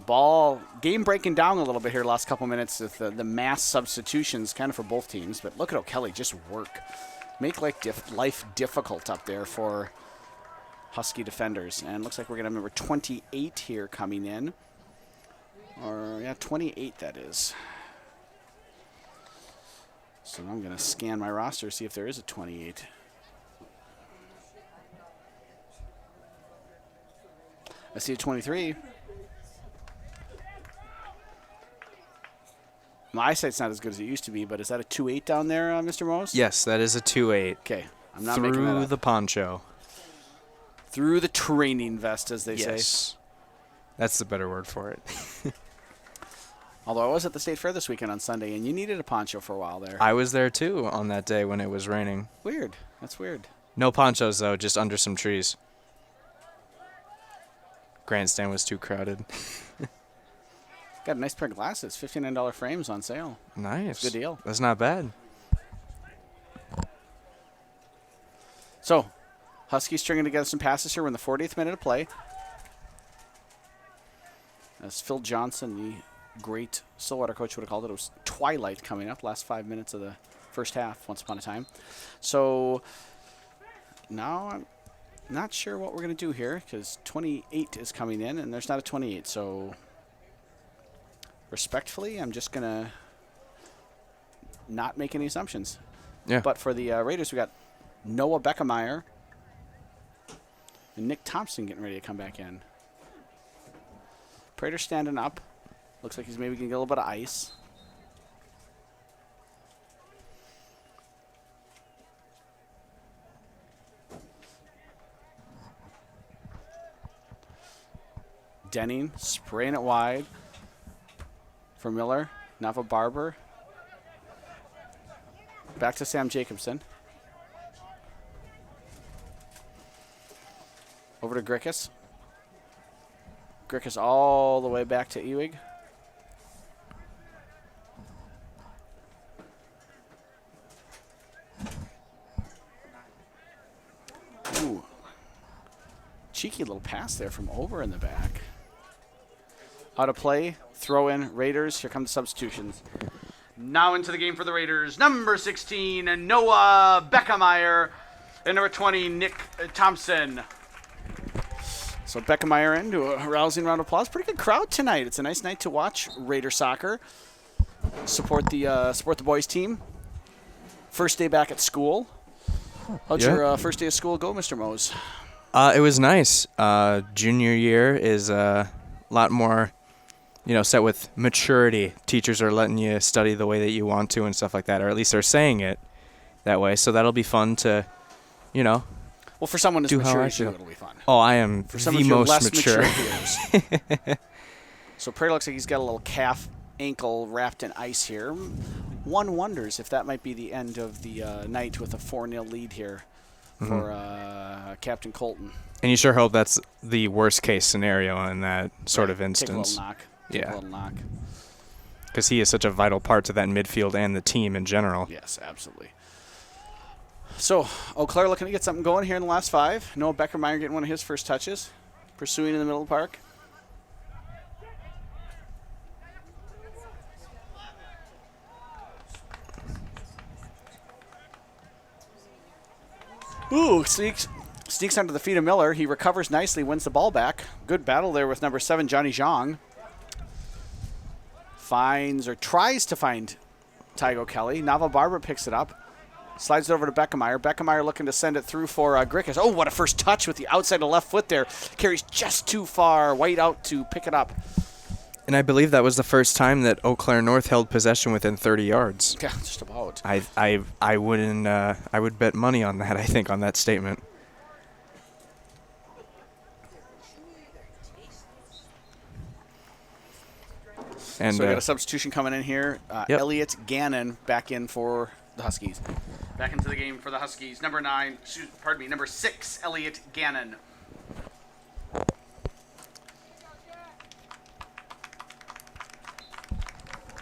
Ball, game breaking down a little bit here last couple minutes with the mass substitutions kind of for both teams. But look at O'Kelly just work. Make life difficult up there for Husky defenders. And looks like we're going to have number 28 here coming in. Or, yeah, 28 that is. So I'm going to scan my roster, see if there is a 28. I see a 23. My eyesight's not as good as it used to be, but is that a 2-8 down there, Mr. Mose? Yes, that is a 2-8. Okay, I'm not making that Through up. the poncho. Through the training vest, as they say. Yes. That's the better word for it. Although I was at the State Fair this weekend on Sunday, and you needed a poncho for a while there. I was there, too, on that day when it was raining. Weird. That's weird. No ponchos, though, just under some trees. Grandstand was too crowded. Got a nice pair of glasses. $59 frames on sale. Nice. Good deal. That's not bad. So, Huskies stringing together some passes here. We're in the 40th minute of play. As Phil Johnson, the great Stillwater coach, would have called it, it was twilight coming up, last 5 minutes of the first half, once upon a time. So, now I'm not sure what we're going to do here, because 28 is coming in, and there's not a 28. So, respectfully, I'm just going to not make any assumptions. Yeah. But for the Raiders, we got Noah Beckemeyer and Nick Thompson getting ready to come back in. Prater standing up. Looks like he's maybe going to get a little bit of ice. Denning spraying it wide for Miller. Nava Barber. Back to Sam Jacobson. Over to Grickus. Grickus all the way back to Ewig. Ooh. Cheeky little pass there from Over in the back. Out of play, throw in, Raiders. Here come the substitutions. Now into the game for the Raiders. Number 16, Noah Beckemeyer. And number 20, Nick Thompson. So Beckemeyer into a rousing round of applause. Pretty good crowd tonight. It's a nice night to watch Raider soccer. Support the boys team. First day back at school. How'd your first day of school go, Mr. Mose? It was nice. Junior year is a lot more, set with maturity. Teachers are letting you study the way that you want to and stuff like that, or at least they're saying it that way. So that'll be fun to, Well, for someone as mature as you, it'll be fun. Oh, I am for some the of your most less mature. peers. So Prairie looks like he's got a little calf ankle wrapped in ice here. One wonders if that might be the end of the night with a 4-0 lead here for Captain Colton. And you sure hope that's the worst case scenario in that sort of instance. Take a little knock. Because he is such a vital part to that midfield and the team in general. Yes, absolutely. So, Eau Claire looking to get something going here in the last 5. Noah Beckermeyer getting one of his first touches. Pursuing in the middle of the park. Ooh, sneaks under the feet of Miller. He recovers nicely, wins the ball back. Good battle there with number 7, Johnny Zhang. Finds or tries to find Tygo Kelly. Nava Barber picks it up. Slides it over to Beckemeyer. Beckemeyer looking to send it through for Grickus. Oh, what a first touch with the outside of the left foot there. Carries just too far. White out to pick it up. And I believe that was the first time that Eau Claire North held possession within 30 yards. Yeah, just about. I wouldn't. I would bet money on that. I think on that statement. And so we got a substitution coming in here. Yep. Elliot Gannon back in for the Huskies. Back into the game for the Huskies. Number 6, Elliot Gannon.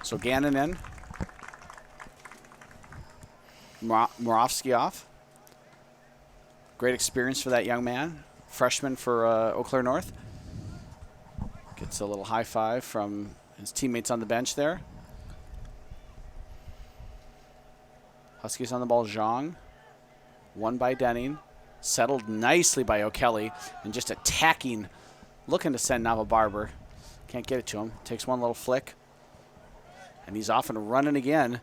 So Gannon in. Morovsky off. Great experience for that young man. Freshman for Eau Claire North. Gets a little high five from his teammates on the bench there. Huskies on the ball, Zhang. Won by Denning. Settled nicely by O'Kelly. And just attacking, looking to send Nava Barber. Can't get it to him. Takes one little flick. And he's off and running again.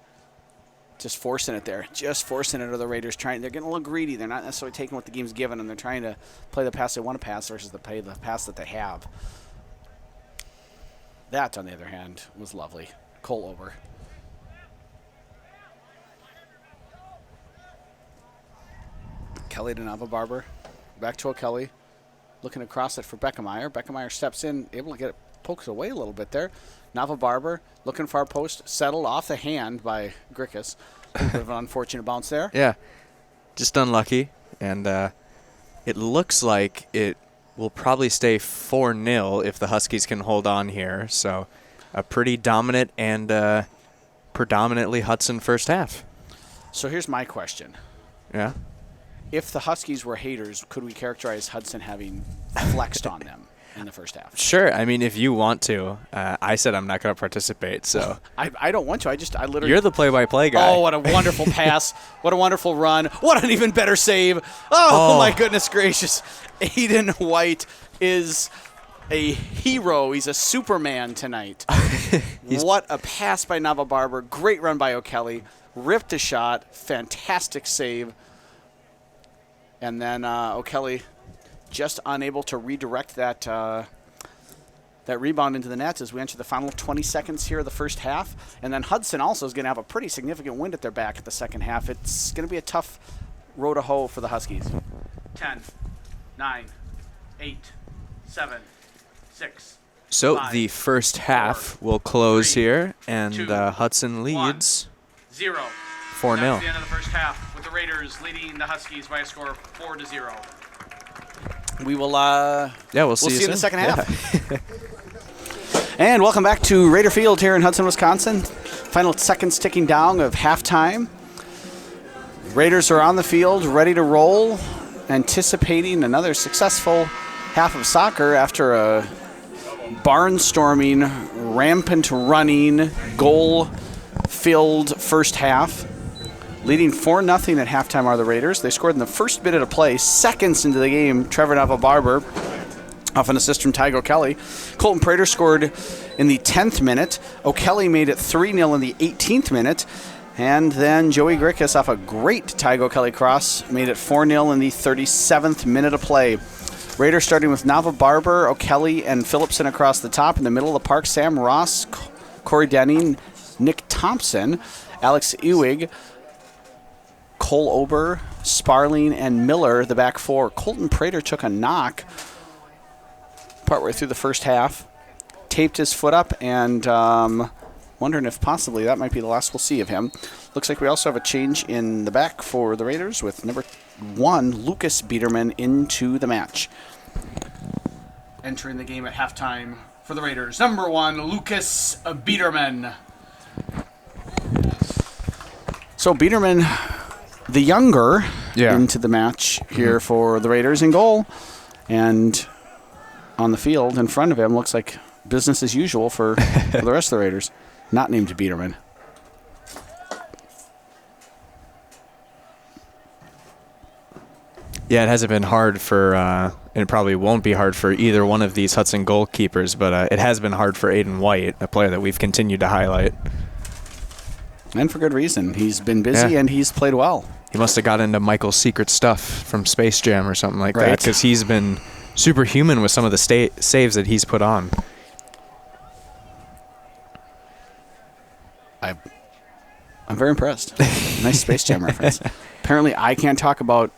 Just forcing it there. Just forcing it to the Raiders. They're getting a little greedy. They're not necessarily taking what the game's given them. They're trying to play the pass they want to pass versus play the pass that they have. That, on the other hand, was lovely. Cole over. Kelly to Nava Barber. Back to O'Kelly. Looking across it for Beckemeyer. Beckemeyer steps in, able to get it, pokes away a little bit there. Nava Barber looking for our post. Settled off the hand by Grickus. A bit of an unfortunate bounce there. Yeah, just unlucky. And it looks like it will probably stay 4-0 if the Huskies can hold on here. So a pretty dominant and predominantly Hudson first half. So here's my question. Yeah. If the Huskies were haters, could we characterize Hudson having flexed on them in the first half? Sure. I mean, if you want to. I said I'm not going to participate, so. I don't want to. I literally. You're the play-by-play guy. Oh, what a wonderful pass. What a wonderful run. What an even better save. Oh, my goodness gracious. Aiden White is a hero. He's a Superman tonight. What a pass by Nava Barber. Great run by O'Kelly. Ripped a shot. Fantastic save. And then O'Kelly just unable to redirect that that rebound into the nets as we enter the final 20 seconds here of the first half. And then Hudson also is going to have a pretty significant wind at their back at the second half. It's going to be a tough row to hoe for the Huskies. 10, 9, 8, 7, 6. So 5, the first half 4, will close 3, here, and 2, Hudson leads. 0. 4-0. That's the end of the first half, with the Raiders leading the Huskies by a score of 4-0. We will. We'll see you in the second half. Yeah. And welcome back to Raider Field here in Hudson, Wisconsin. Final seconds ticking down of halftime. Raiders are on the field, ready to roll, anticipating another successful half of soccer after a barnstorming, rampant running, goal-filled first half. Leading 4-0 at halftime are the Raiders. They scored in the first minute of play. Seconds into the game, Trevor Nava-Barber off an assist from Tygo Kelly. Colton Prater scored in the 10th minute. O'Kelly made it 3-0 in the 18th minute. And then Joey Grickus off a great Tygo Kelly cross made it 4-0 in the 37th minute of play. Raiders starting with Nava-Barber, O'Kelly, and Phillipson across the top. In the middle of the park, Sam Ross, Corey Denning, Nick Thompson, Alex Ewig, Cole Ober, Sparling, and Miller, the back four. Colton Prater took a knock partway through the first half, taped his foot up, and wondering if possibly that might be the last we'll see of him. Looks like we also have a change in the back for the Raiders with number 1, Lucas Biederman, into the match. Entering the game at halftime for the Raiders, number 1, Lucas Biederman. So Biederman, the younger, into the match here for the Raiders in goal. And on the field in front of him looks like business as usual for the rest of the Raiders. Not named Biederman. Yeah, it hasn't been hard for, and it probably won't be hard for either one of these Hudson goalkeepers, but it has been hard for Aiden White, a player that we've continued to highlight. And for good reason. He's been busy and he's played well. He must have got into Michael's secret stuff from Space Jam or something like that, because he's been superhuman with some of the saves that he's put on. I'm very impressed. Nice Space Jam reference. Apparently, I can't talk about,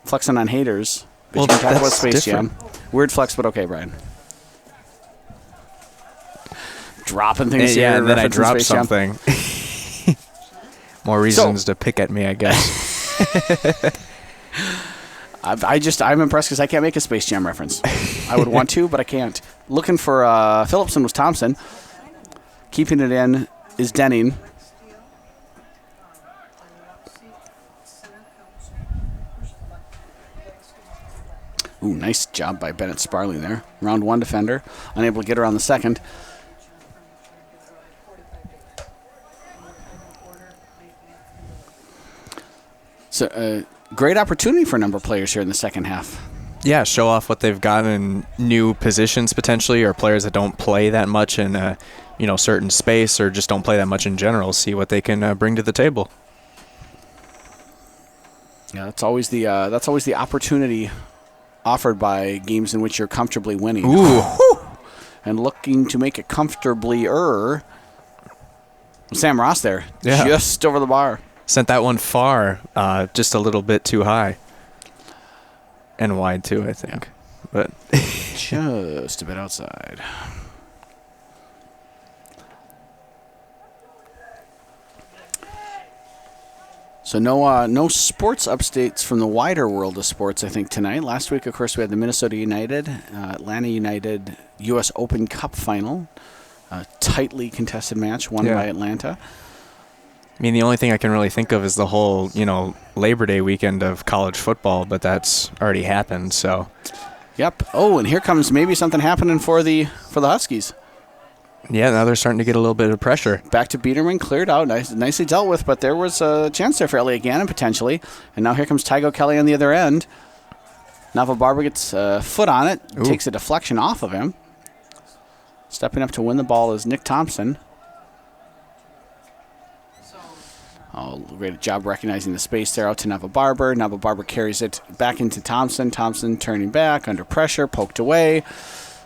flexing on haters, but you can talk about Space Jam. Weird flex, but okay, Brian. Dropping things here. And then I dropped something. More reasons to pick at me, I guess. I'm impressed because I can't make a Space Jam reference. I would want to, but I can't. Looking for Phillipson was Thompson. Keeping it in is Denning. Ooh, nice job by Bennett Sparling there. Round 1 defender. Unable to get around the second. So, great opportunity for a number of players here in the second half. Yeah, show off what they've got in new positions potentially, or players that don't play that much in a certain space, or just don't play that much in general. See what they can bring to the table. Yeah, that's always the opportunity offered by games in which you're comfortably winning. Ooh, and looking to make it comfortably-er. Sam Ross there, just over the bar. Sent that one far, just a little bit too high. And wide, too, I think. But just a bit outside. So no sports updates from the wider world of sports, I think, tonight. Last week, of course, we had the Minnesota United, Atlanta United U.S. Open Cup final. A tightly contested match won by Atlanta. I mean, the only thing I can really think of is the whole, Labor Day weekend of college football, but that's already happened, so. Yep. Oh, and here comes maybe something happening for the Huskies. Yeah, now they're starting to get a little bit of pressure. Back to Biederman, cleared out, nicely dealt with, but there was a chance there for Elliot Gannon potentially. And now here comes Tygo Kelly on the other end. Nava-Barber gets a foot on it, takes a deflection off of him. Stepping up to win the ball is Nick Thompson. Oh, great job recognizing the space there out to Nava-Barber. Nava-Barber carries it back into Thompson. Thompson turning back, under pressure, poked away.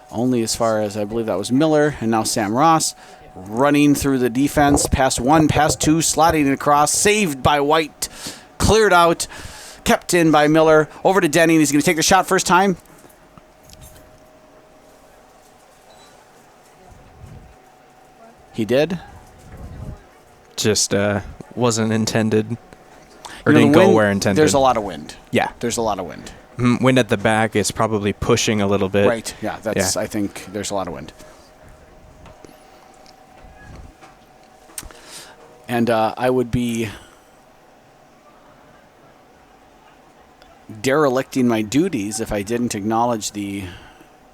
Only as far as I believe that was Miller. And now Sam Ross running through the defense. Past 1, past 2, sliding it across. Saved by White. Cleared out. Kept in by Miller. Over to Denning. He's going to take the shot first time. He did. just wasn't intended or You know, didn't the go wind- where intended. There's a lot of wind. Yeah. There's a lot of wind. Wind at the back is probably pushing a little bit. Right. Yeah. That's. Yeah. I think there's a lot of wind. And I would be derelicting my duties if I didn't acknowledge the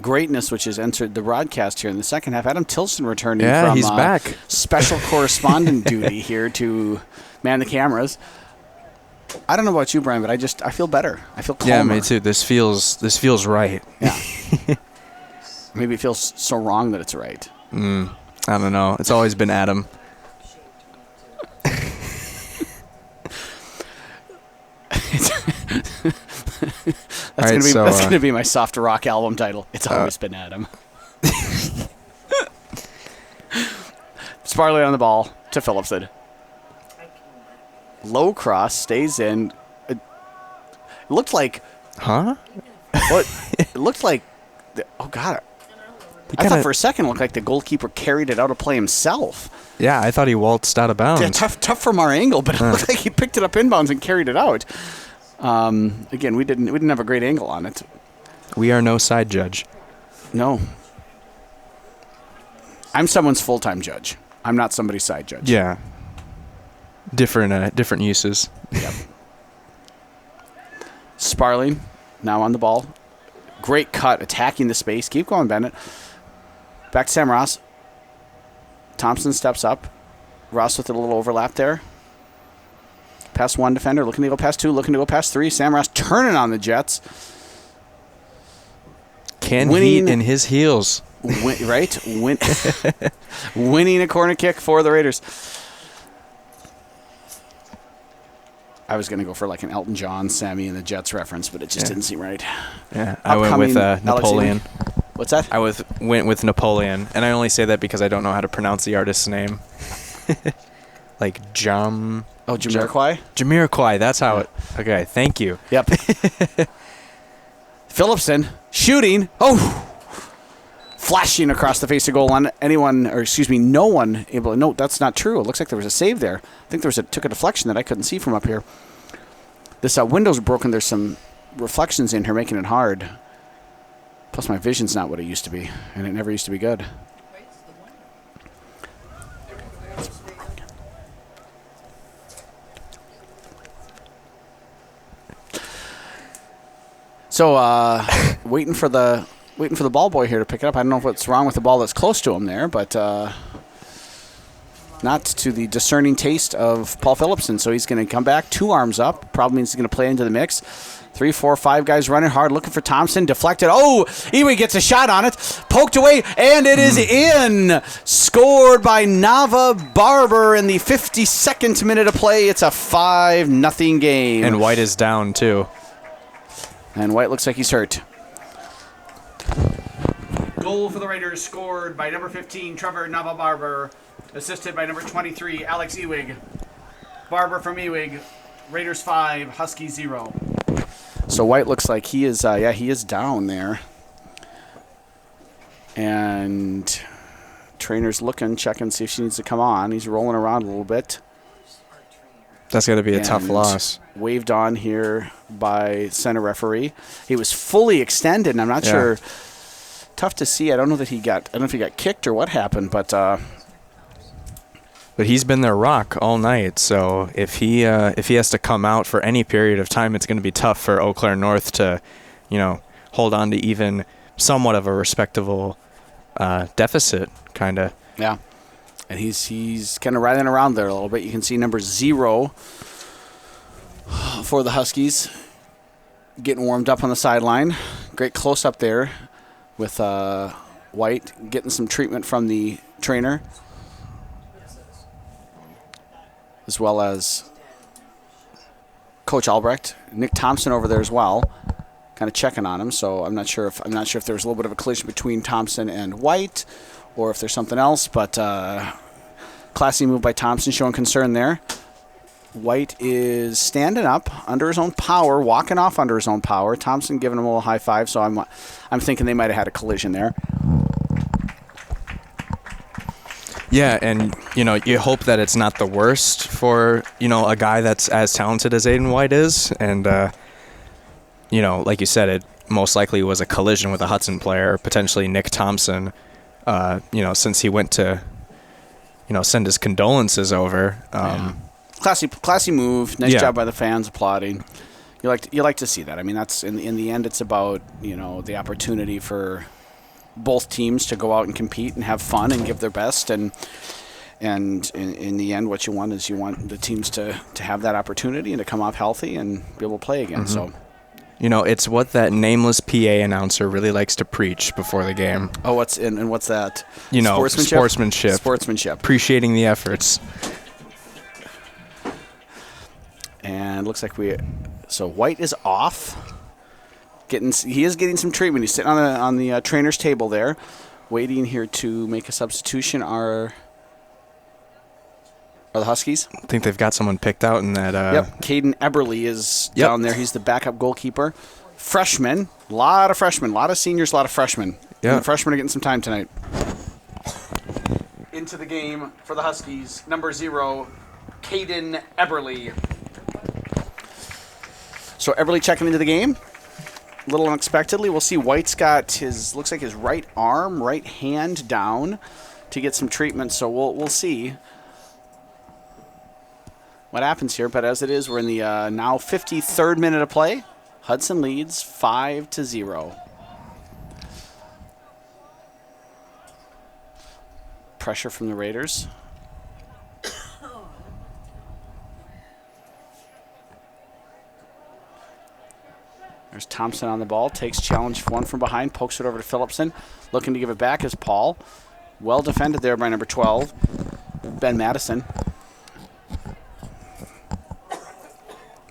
greatness which has entered the broadcast here in the second half. Adam Tilson returning from he's back. Special correspondent duty here to man the cameras. I don't know about you, Brian, but I feel better. I feel calmer. Yeah, me too. This feels right. Yeah. Maybe it feels so wrong that it's right. I don't know. It's always been Adam. That's All right, gonna be my soft rock album title. It's always been Adam. Sparley on the ball to Phillipson. Low cross stays in. It looked like. Huh? What? It looked like. Oh God! I thought for a second it looked like the goalkeeper carried it out of play himself. Yeah, I thought he waltzed out of bounds. Yeah, tough from our angle, but it looked like he picked it up inbounds and carried it out. Again, we didn't have a great angle on it. We are no side judge. No. I'm someone's full-time judge. I'm not somebody's side judge. Yeah. Different uses. Yep. Sparling now on the ball. Great cut, attacking the space. Keep going, Bennett. Back to Sam Ross. Thompson steps up. Ross with a little overlap there. Past one defender, looking to go past two, looking to go past three. Sam Ross turning on the Jets. Winning in his heels. Right? Winning a corner kick for the Raiders. I was going to go for like an Elton John, Sammy and the Jets reference, but it just didn't seem right. Yeah, I went with Napoleon. What's that? I went with Napoleon, and I only say that because I don't know how to pronounce the artist's name. Like Jamiroquai? Jamiroquai, that's how it... Okay, thank you. Yep. Phillipson shooting. Oh! Flashing across the face of goal on no one able to... No, that's not true. It looks like there was a save there. I think took a deflection that I couldn't see from up here. This window's broken. There's some reflections in here making it hard. Plus my vision's not what it used to be, and it never used to be good. So, waiting for the ball boy here to pick it up. I don't know what's wrong with the ball that's close to him there, but not to the discerning taste of Paul Phillipson. So he's going to come back, two arms up. Probably means he's going to play into the mix. 3, 4, 5 guys running hard, looking for Thompson. Deflected. Oh, Iwi gets a shot on it. Poked away, and it is in. Scored by Nava Barber in the 52nd minute of play. It's a 5-0 game. And White is down, too. And White looks like he's hurt. Goal for the Raiders scored by number 15, Trevor Nava Barber. Assisted by number 23, Alex Ewig. Barber from Ewig. Raiders 5, Huskies 0. So White looks like he is, he is down there. And trainer's looking, checking, see if she needs to come on. He's rolling around a little bit. That's got to be a tough loss. Waved on here by center referee. He was fully extended, and I'm not sure. Tough to see. I don't know if he got kicked or what happened, but he's been their rock all night. So if he has to come out for any period of time, it's going to be tough for Eau Claire North to, hold on to even somewhat of a respectable deficit, kind of. Yeah. And he's kind of riding around there a little bit. You can see number 0 for the Huskies getting warmed up on the sideline. Great close-up there with White getting some treatment from the trainer, as well as Coach Albrecht. Nick Thompson over there as well, kind of checking on him. So I'm not sure if there was a little bit of a collision between Thompson and White, or if there's something else, but classy move by Thompson, showing concern there. White is standing up under his own power, walking off under his own power. Thompson giving him a little high five, so I'm thinking they might have had a collision there. Yeah, and you hope that it's not the worst for a guy that's as talented as Aiden White is, and like you said, it most likely was a collision with a Hudson player, potentially Nick Thompson. Since he went to send his condolences over. Classy move. Nice Yeah. job by the fans applauding. You like to see that. I mean, that's in the end, it's about the opportunity for both teams to go out and compete and have fun and give their best, and in the end, what you want is the teams to have that opportunity and to come off healthy and be able to play again. Mm-hmm. So. It's what that nameless PA announcer really likes to preach before the game. Oh, what's that? Sportsmanship. Sportsmanship. Appreciating the efforts. And looks like so White is off. He is getting some treatment. He's sitting on the trainer's table there, waiting here to make a substitution. Are the Huskies? I think they've got someone picked out in that. Yep. Caden Eberly is down there. He's the backup goalkeeper. Freshman. A lot of freshmen. A lot of seniors, a lot of freshmen. Yeah. And the freshmen are getting some time tonight. Into the game for the Huskies, number 0, Caden Eberly. So Eberly checking into the game. A little unexpectedly. We'll see. White's got looks like his right arm, right hand down to get some treatment. So we'll see what happens here. But as it is, we're in the now 53rd minute of play. Hudson leads 5-0. Pressure from the Raiders. There's Thompson on the ball. Takes challenge one from behind. Pokes it over to Phillipson. Looking to give it back is Paul. Well defended there by number 12, Ben Madison.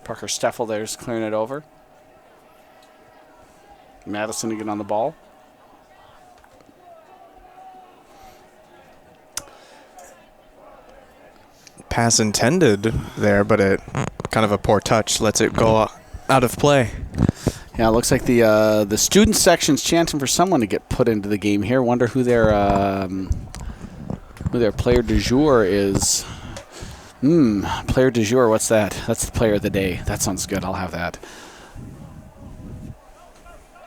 Parker Steffel there's clearing it over. Madison to get on the ball. Pass intended there, but it kind of a poor touch. Lets it go out of play. Yeah, it looks like the student section's chanting for someone to get put into the game here. Wonder who their player du jour is. Player du jour, what's that? That's the player of the day. That sounds good. I'll have that.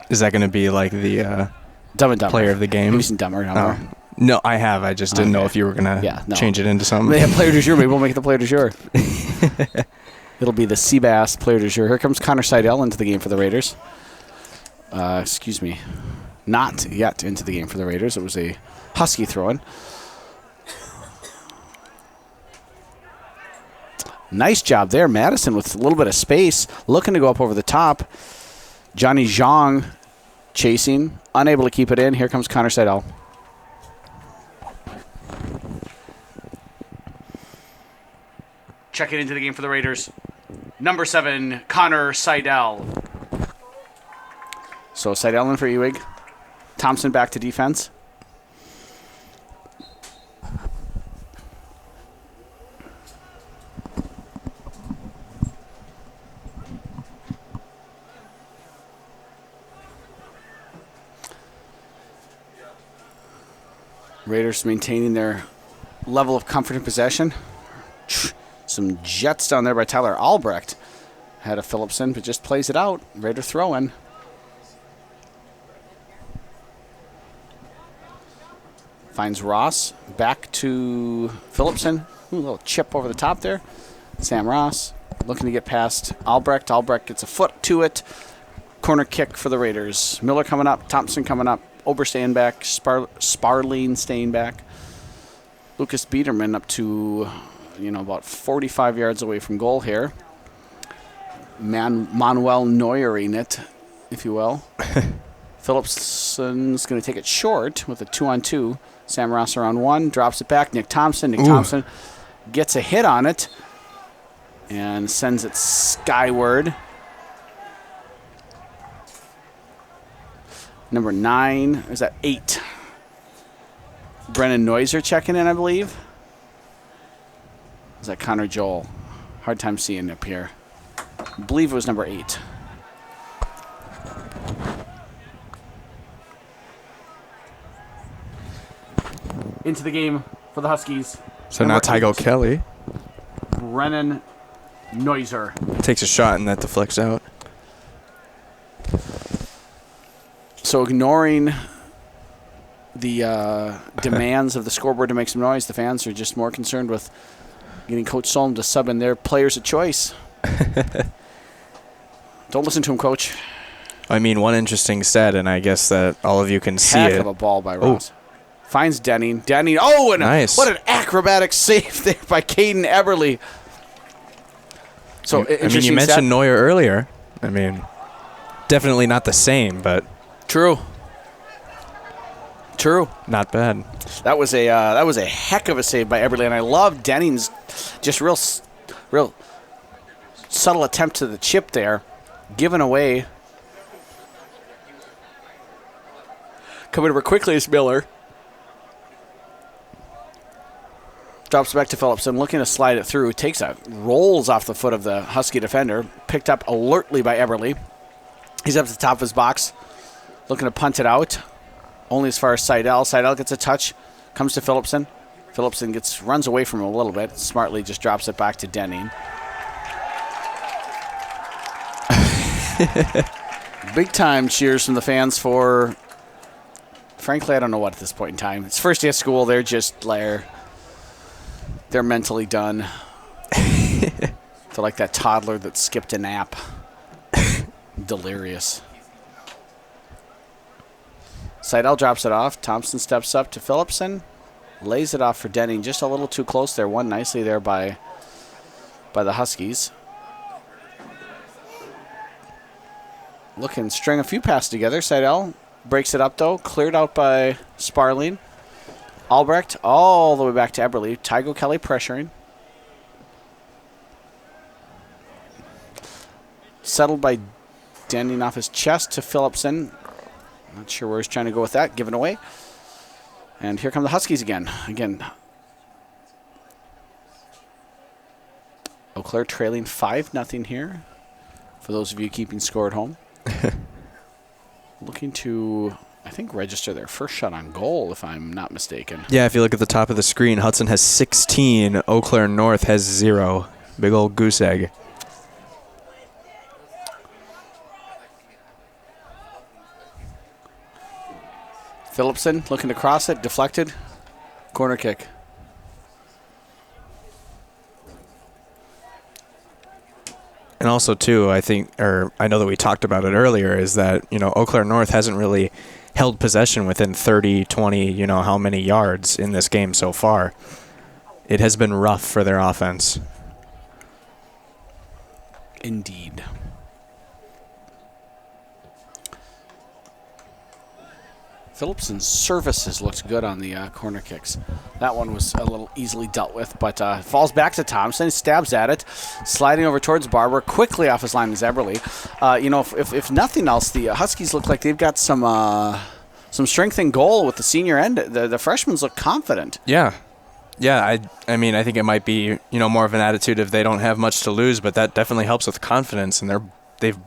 Is that going to be like the Dumb and Dumber. player of the game? Have you seen Dumber and Dumber? No, I have. I just didn't know if you were going to change it into something. They have player du jour. Maybe we'll make it the player du jour. It'll be the Seabass player du jour. Here comes Connor Seidel into the game for the Raiders. Excuse me. Not yet into the game for the Raiders. It was a Husky throw-in. Nice job there. Madison with a little bit of space. Looking to go up over the top. Johnny Zhang chasing. Unable to keep it in. Here comes Connor Seidel. Checking into the game for the Raiders. Number 7, Connor Seidel. So Seidel in for Ewig. Thompson back to defense. Raiders maintaining their level of comfort in possession. Some jets down there by Tyler Albrecht. Had a Phillipson, but just plays it out. Raider throw-in. Finds Ross. Back to Phillipson. Ooh, a little chip over the top there. Sam Ross looking to get past Albrecht. Albrecht gets a foot to it. Corner kick for the Raiders. Miller coming up. Thompson coming up. Ober staying back. Sparling staying back. Lucas Biederman up to, about 45 yards away from goal here. Manuel Neuering it, if you will. Phillipson's going to take it short with a 2-on-2. Sam Ross around one. Drops it back. Nick Thompson. Thompson gets a hit on it and sends it skyward. Number 9, is that 8? Brennan Neuser checking in, I believe. Is that Connor Joel? Hard time seeing up here. I believe it was number 8. Into the game for the Huskies. So now Tygo Kelly Brennan Neuser. takes a shot and that deflects out. So ignoring the demands of the scoreboard to make some noise, the fans are just more concerned with getting Coach Solm to sub in their players of choice. Don't listen to him, Coach. I mean, one interesting stat, and I guess that all of you can see Heck it. of a ball by Ross. Finds Denning. Denning. Oh, and Nice. what an acrobatic save there by Caden Eberly. So, I mean, interesting you mentioned stat. Neuer earlier. I mean, definitely not the same, but True. not bad. That was a heck of a save by Eberly, and I love Denning's just real subtle attempt to the chip there, given away. Coming over quickly is Miller. Drops back to Phillipson, looking to slide it through. Rolls off the foot of the Husky defender. Picked up alertly by Eberly. He's up to the top of his box, looking to punt it out. Only as far as Seidel. Seidel gets a touch, comes to Phillipson. Phillipson runs away from him a little bit. Smartly just drops it back to Denning. Big time cheers from the fans for, frankly, I don't know what at this point in time. It's first day of school. They're just they're mentally done. They're like that toddler that skipped a nap. Delirious. Seidel drops it off. Thompson steps up to Phillipson. Lays it off for Denning. Just a little too close there. Won nicely there by the Huskies. Looking string a few passes together. Seidel breaks it up, though. Cleared out by Sparling. Albrecht all the way back to Eberly. Tygo Kelly pressuring. Settled by Denning off his chest to Phillipson. Not sure where he's trying to go with that. Given away. And here come the Huskies again. Eau Claire trailing 5-0 here. For those of you keeping score at home. Looking to, I think, register their first shot on goal, if I'm not mistaken. Yeah, if you look at the top of the screen, Hudson has 16. Eau Claire North has 0. Big old goose egg. Phillipson looking to cross it, deflected. Corner kick. And also, too, I know that we talked about it earlier, is that, Eau Claire North hasn't really held possession within 30, 20, how many yards in this game so far. It has been rough for their offense. Indeed. Phillipson's services looked good on the corner kicks. That one was a little easily dealt with, but falls back to Thompson, stabs at it, sliding over towards Barber, quickly off his line is Eberly. If nothing else, the Huskies look like they've got some strength in goal with the senior end. The freshmen look confident. Yeah. Yeah, I mean, I think it might be, more of an attitude of they don't have much to lose, but that definitely helps with confidence. And they've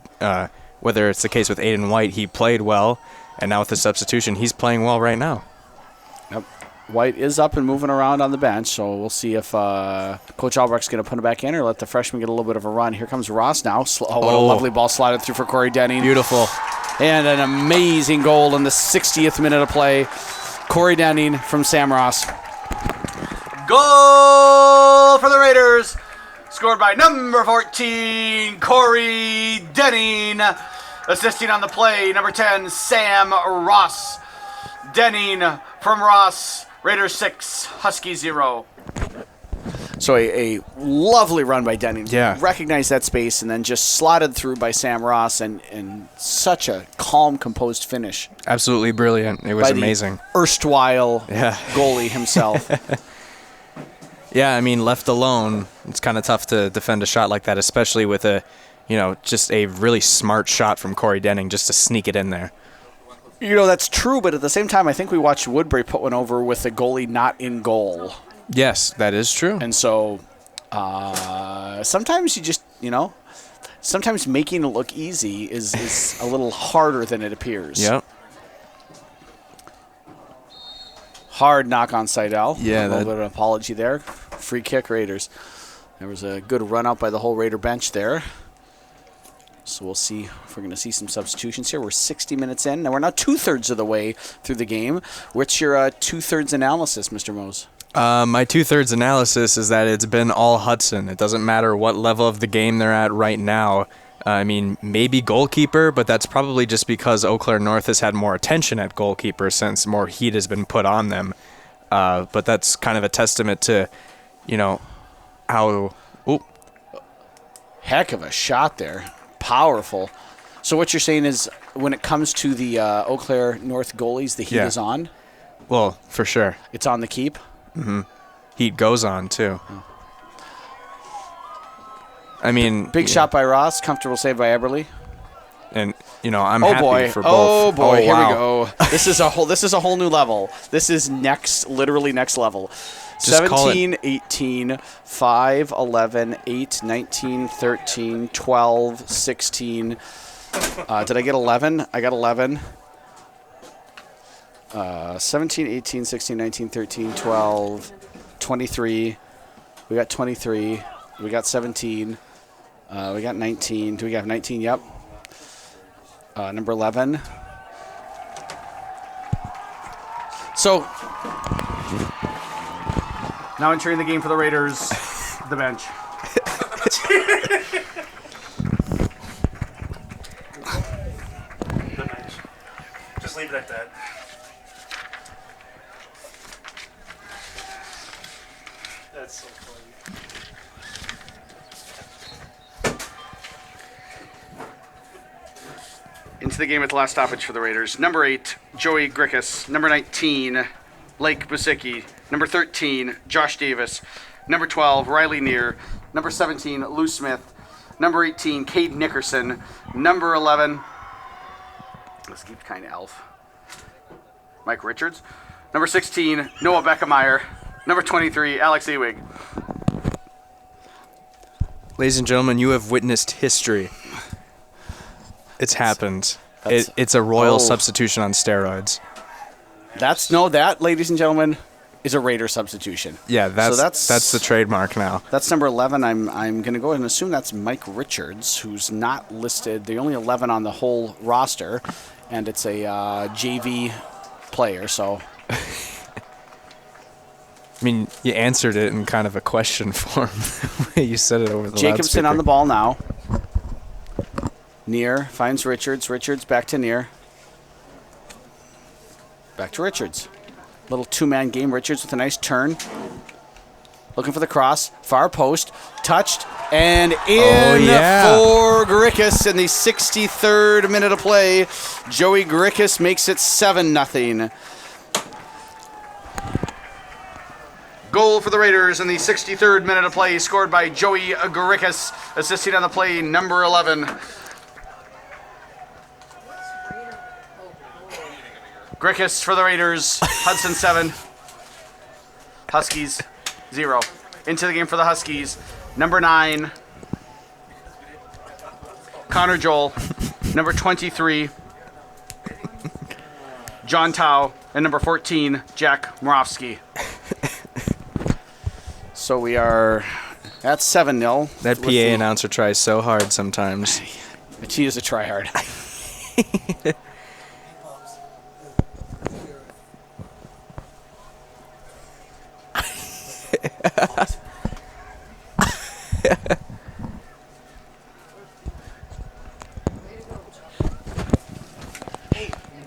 whether it's the case with Aiden White, he played well, and now with the substitution, he's playing well right now. Yep. White is up and moving around on the bench, so we'll see if Coach Albrecht's going to put him back in or let the freshman get a little bit of a run. Here comes Ross now. What a lovely ball slided through for Corey Denning. Beautiful. And an amazing goal in the 60th minute of play. Corey Denning from Sam Ross. Goal for the Raiders. Scored by number 14, Corey Denning. Assisting on the play, number 10, Sam Ross. Denning from Ross. Raiders 6, Husky 0. So a lovely run by Denning. Yeah. Recognized that space and then just slotted through by Sam Ross and such a calm, composed finish. Absolutely brilliant. It was by amazing. The erstwhile goalie himself. Yeah, I mean, left alone, it's kind of tough to defend a shot like that, especially with just a really smart shot from Corey Denning just to sneak it in there. That's true, but at the same time, I think we watched Woodbury put one over with the goalie not in goal. Yes, that is true. And so sometimes you just, sometimes making it look easy is a little harder than it appears. Yep. Hard knock on Seidel. Yeah, A little bit of an apology there. Free kick, Raiders. There was a good run out by the whole Raider bench there. So we'll see if we're going to see some substitutions here. We're 60 minutes in. Now we're now 2/3 of the way through the game. What's your 2/3 analysis, Mr. Mose? My 2/3 analysis is that it's been all Hudson. It doesn't matter what level of the game they're at right now. I mean, maybe goalkeeper, but that's probably just because Eau Claire North has had more attention at goalkeeper since more heat has been put on them. But that's kind of a testament to, how... Ooh. Heck of a shot there. Powerful. So what you're saying is when it comes to the Eau Claire North goalies, the heat is on? Well, for sure. It's on the keep? Mm-hmm. Heat goes on, too. I mean... Big shot by Ross. Comfortable save by Eberle. And, I'm happy for both. Oh, boy. Here wow. we go. This is a whole new level. This is literally next level. Just 17, 18, 5, 11, 8, 19, 13, 12, 16. Did I get 11? I got 11. 17, 18, 16, 19, 13, 12, 23. We got 23. We got 17. We got 19. Do we have 19? Yep. Number 11. So, now entering the game for the Raiders, the bench. The bench. Just leave it at that. That's so funny. Into the game at the last stoppage for the Raiders. Number 8, Joey Grickus. Number 19, Blake Busicki. Number 13, Josh Davis. Number 12, Riley Neer. Number 17, Lou Smith. Number 18, Cade Nickerson. Number 11, let's keep kind of elf, Mike Richards. Number 16, Noah Beckemeyer. Number 23, Alex Ewig. Ladies and gentlemen, you have witnessed history. It's happened. It's a royal substitution on steroids. That, ladies and gentlemen, is a Raider substitution. Yeah, that's the trademark now. That's number 11. I'm going to go ahead and assume that's Mike Richards, who's not listed. They're only 11 on the whole roster, and it's a JV player. So, I mean, you answered it in kind of a question form. You said it over the Jacobson loudspeaker. on the ball now. Neer finds Richards. Richards back to Neer. Back to Richards. Little two-man game. Richards with a nice turn. Looking for the cross. Far post. Touched. And in for Grickus in the 63rd minute of play. Joey Grickus makes it 7-0. Goal for the Raiders in the 63rd minute of play, scored by Joey Grickus, assisting on the play, number 11. Grickus for the Raiders, Hudson 7, Huskies 0. Into the game for the Huskies, number 9, Connor Joel, number 23, John Tao, and number 14, Jack Moravsky. So we are at 7-0. That PA announcer tries so hard sometimes. But he is a tryhard.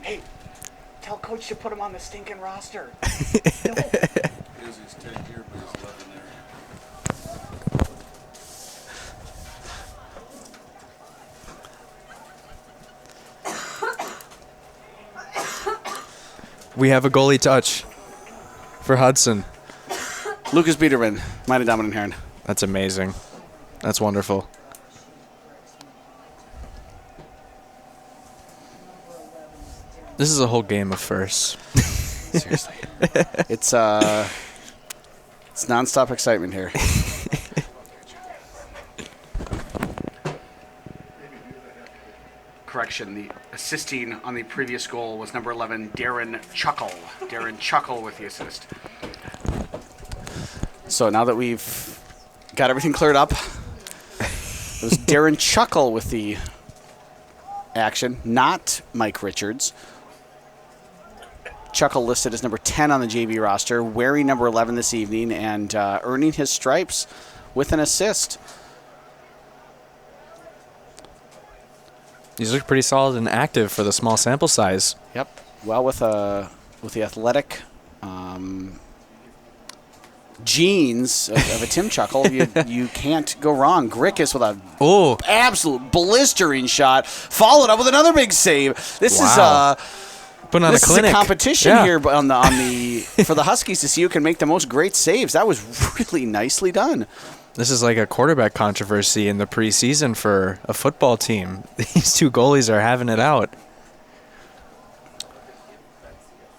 Hey, tell Coach to put him on the stinking roster. No. We have a goalie touch for Hudson. Lucas Biederman, meine Damen und Herren. That's amazing. That's wonderful. This is a whole game of firsts. Seriously. It's nonstop excitement here. Correction, the assisting on the previous goal was number 11, Darren Chuckle. Darren Chuckle with the assist. So now that we've got everything cleared up, it was Darren Chuckle with the action, not Mike Richards. Chuckle listed as number 10 on the JV roster, wearing number 11 this evening and earning his stripes with an assist. These look pretty solid and active for the small sample size. Yep. Well, with the athletic genes of a Tim Chuckle, you can't go wrong. Grickus with a absolute blistering shot, followed up with another big save. This Wow. Putting on this a clinic. is a competition Yeah. here on the for the Huskies to see who can make the most great saves. That was really nicely done. This is like a quarterback controversy in the preseason for a football team. These two goalies are having it out.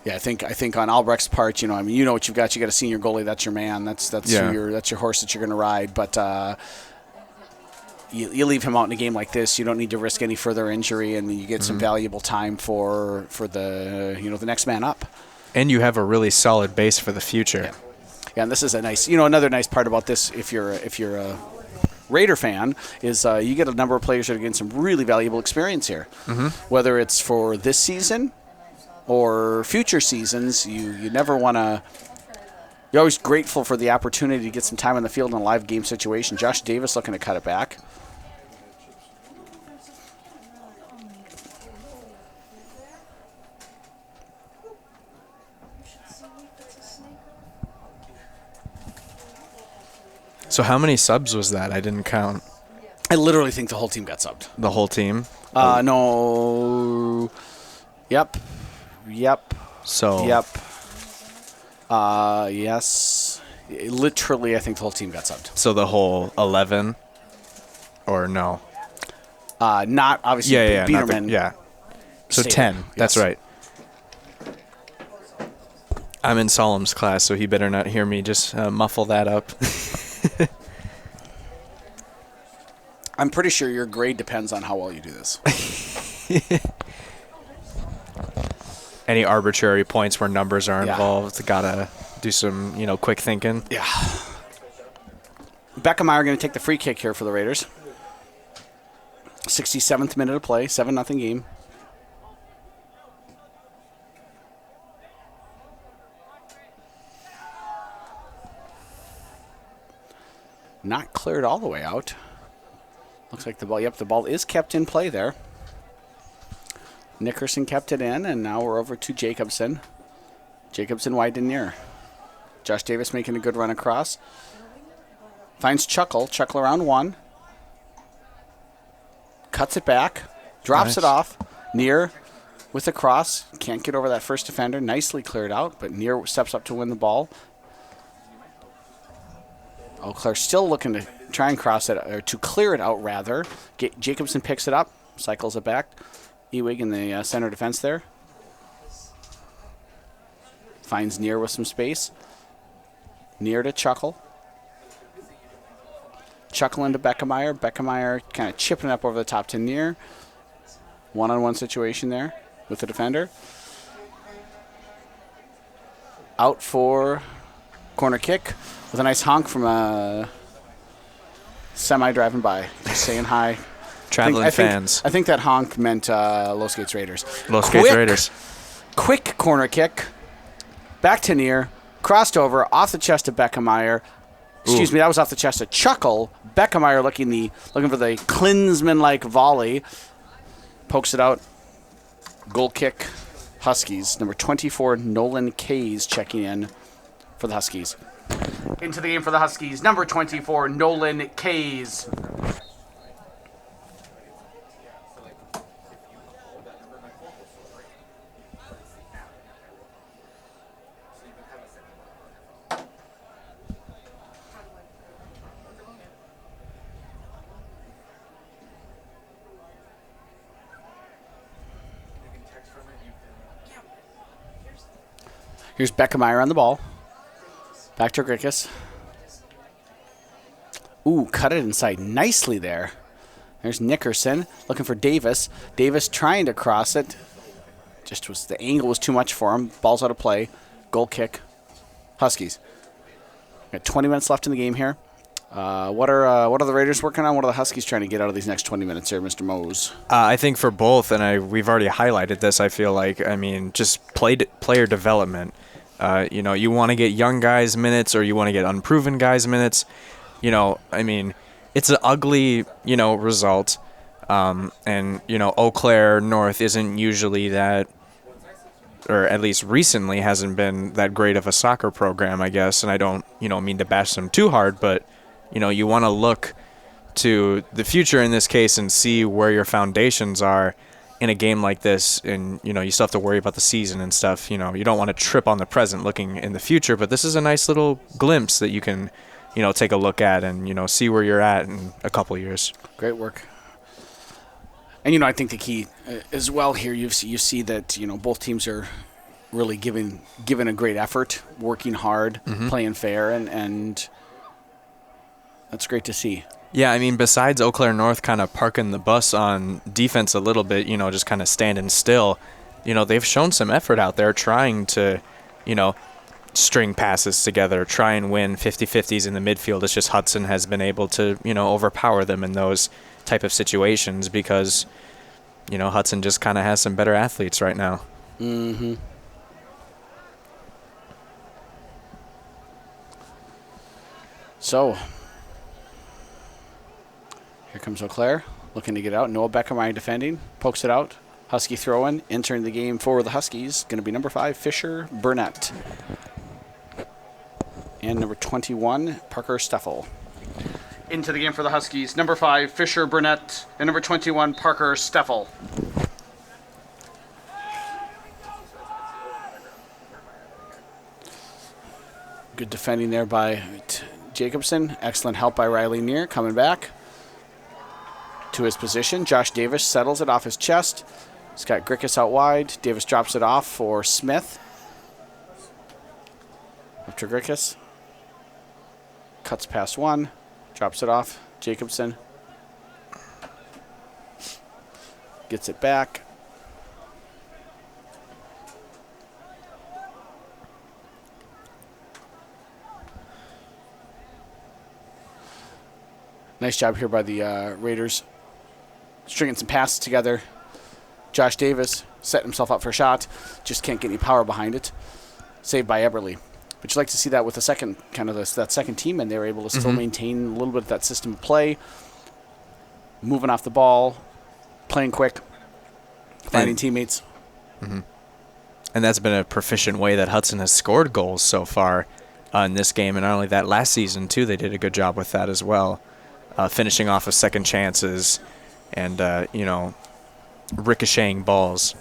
Yeah, I think on Albrecht's part, you know what you've got. You got a senior goalie. That's your man. That's Yeah. that's your horse that you're going to ride. But you leave him out in a game like this, you don't need to risk any further injury, and you get some valuable time for the the next man up. And you have a really solid base for the future. Yeah, and this is a nice, another nice part about this. If you're a Raider fan, is you get a number of players that are getting some really valuable experience here. Whether it's for this season or future seasons, you never want to. You're always grateful for the opportunity to get some time on the field in a live game situation. Josh Davis looking to cut it back. So how many subs was that? I didn't count. I literally think the whole team got subbed. The whole team? No. Yep. So Yes. Literally, I think the whole team got subbed. So the whole 11? Or no? Not obviously Yeah. Biederman. Yeah. So stayed. 10. That's Yes. right. I'm in Solemn's class, so he better not hear me just muffle that up. I'm pretty sure your grade depends on how well you do this. Any arbitrary points where numbers are Yeah. involved, gotta do some, quick thinking. Yeah. Beckemeyer going to take the free kick here for the Raiders. 67th minute of play, 7-0 game. Not cleared all the way out. Looks like the ball is kept in play there. Nickerson kept it in, and now we're over to Jacobson. Jacobson wide and near. Josh Davis making a good run across. Finds Chuckle. Chuckle around one. Cuts it back. Drops it off. Near with a cross. Can't get over that first defender. Nicely cleared out, but Near steps up to win the ball. Eau Claire still looking to try and cross it, or to clear it out, rather. Jacobson picks it up, cycles it back. Ewig in the center defense there. Finds Near with some space. Near to Chuckle. Chuckle into Beckemeyer. Beckemeyer kind of chipping up over the top to Near. One-on-one situation there with the defender. Out for corner kick with a nice honk from a semi driving by. Just saying hi. Traveling fans. I think that honk meant Los Gates Raiders. Los Gates Raiders. Quick corner kick. Back to Near. Crossed over off the chest of Beckemeyer. Excuse me, that was off the chest of Chuckle. Beckemeyer looking for the Klinsman-like volley. Pokes it out. Goal kick. Huskies. Number 24, Nolan Kays checking in for the Huskies. Into the game for the Huskies. Number 24, Nolan Kays. Here's Beckemeyer on the ball. Back to Grickus. Ooh, cut it inside nicely there. There's Nickerson looking for Davis. Davis trying to cross it. The angle was too much for him. Ball's out of play. Goal kick. Huskies. Got 20 minutes left in the game here. What are the Raiders working on? What are the Huskies trying to get out of these next 20 minutes here, Mr. Mose? I think for both, and we've already highlighted this, I feel like, just player development. You want to get young guys minutes or you want to get unproven guys minutes. It's an ugly, result. Eau Claire North isn't usually that, or at least recently hasn't been that great of a soccer program, I guess. And I don't, mean to bash them too hard, but, you want to look to the future in this case and see where your foundations are in a game like this. And, you still have to worry about the season and stuff. You don't want to trip on the present looking in the future, but this is a nice little glimpse that you can, take a look at and, see where you're at in a couple years. Great work. And, I think the key as well here, you see that, both teams are really giving a great effort, working hard, playing fair, and that's great to see. Yeah, besides Eau Claire North kind of parking the bus on defense a little bit, just kind of standing still, they've shown some effort out there trying to, string passes together, try and win 50-50s in the midfield. It's just Hudson has been able to, overpower them in those type of situations because, Hudson just kind of has some better athletes right now. Mm-hmm. So, here comes Eau Claire, looking to get out. Noah Beckermeyer defending, pokes it out. Husky throw-in, entering the game for the Huskies. Going to be number 5, Fisher Burnett. And number 21, Parker Steffel. Into the game for the Huskies, number 5, Fisher Burnett, and number 21, Parker Steffel. Good defending there by Jacobson. Excellent help by Riley Neer, coming back to his position. Josh Davis settles it off his chest. He's got Grickus out wide. Davis drops it off for Smith. Up to Grickus. Cuts past one. Drops it off. Jacobson gets it back. Nice job here by the Raiders, stringing some passes together. Josh Davis setting himself up for a shot. Just can't get any power behind it. Saved by Eberle. But you like to see that with the second, that second team, and they were able to still maintain a little bit of that system of play, moving off the ball, playing quick, finding teammates. Mm-hmm. And that's been a proficient way that Hudson has scored goals so far in this game. And not only that, last season, too, they did a good job with that as well. Finishing off of second chances and, ricocheting balls.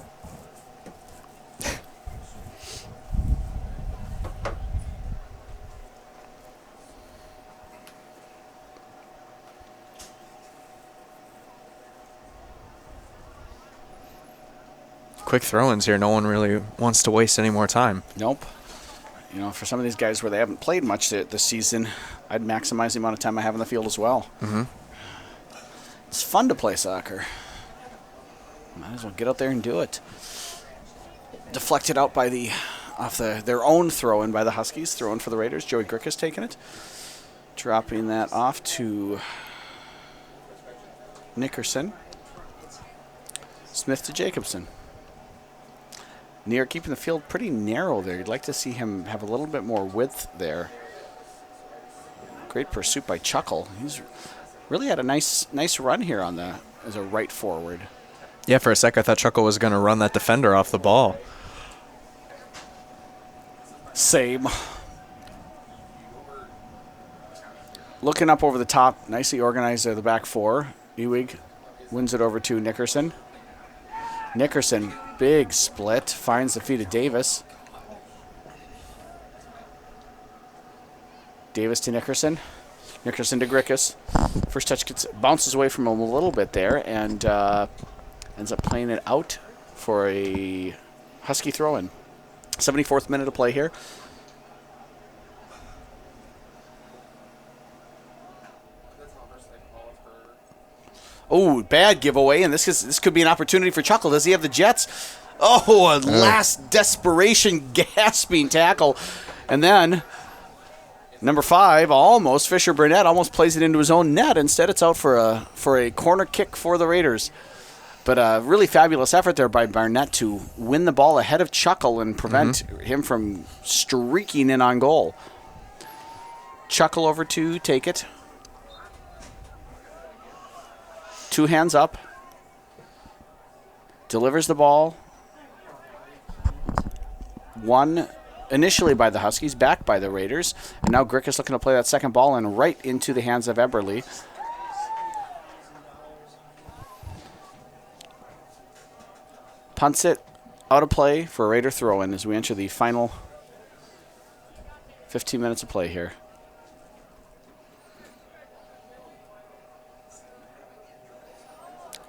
Quick throw-ins here. No one really wants to waste any more time. Nope. For some of these guys where they haven't played much this season, I'd maximize the amount of time I have in the field as well. Mm-hmm. It's fun to play soccer. Might as well get out there and do it. Deflected out by their own throw-in by the Huskies. Throw-in for the Raiders. Joey Grickus taking it. Dropping that off to Nickerson. Smith to Jacobson. Near keeping the field pretty narrow there. You'd like to see him have a little bit more width there. Great pursuit by Chuckle. He's really had a nice run here as a right forward. Yeah, for a sec I thought Chuckle was going to run that defender off the ball. Same. Looking up over the top, nicely organized at the back four. Ewig wins it over to Nickerson. Nickerson, big split, finds the feet of Davis. Davis to Nickerson. Nickerson to Grickus. First touch bounces away from him a little bit there and ends up playing it out for a Husky throw-in. 74th minute of play here. Oh, bad giveaway, and this could be an opportunity for Chuckle. Does he have the Jets? Oh, a last desperation gasping tackle. And then number 5, almost, Fisher Burnett almost plays it into his own net. Instead, it's out for a corner kick for the Raiders. But a really fabulous effort there by Barnett to win the ball ahead of Chuckle and prevent him from streaking in on goal. Chuckle over to take it. 2 hands up. Delivers the ball. 1 initially by the Huskies, back by the Raiders. And now Grick is looking to play that second ball and right into the hands of Eberle. Punts it out of play for a Raider throw-in as we enter the final 15 minutes of play here.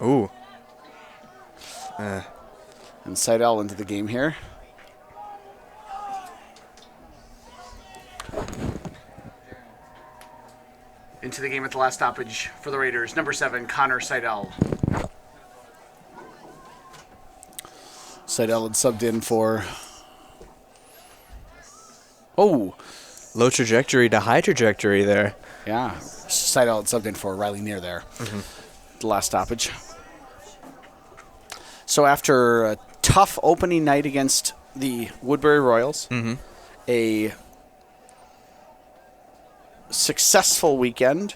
Ooh. And Seidel into the game here. Into the game at the last stoppage for the Raiders, number 7, Connor Seidel. Seidel had subbed in for... Oh! Low trajectory to high trajectory there. Yeah. Seidel had subbed in for Riley Neer there. The last stoppage. So after a tough opening night against the Woodbury Royals, a successful weekend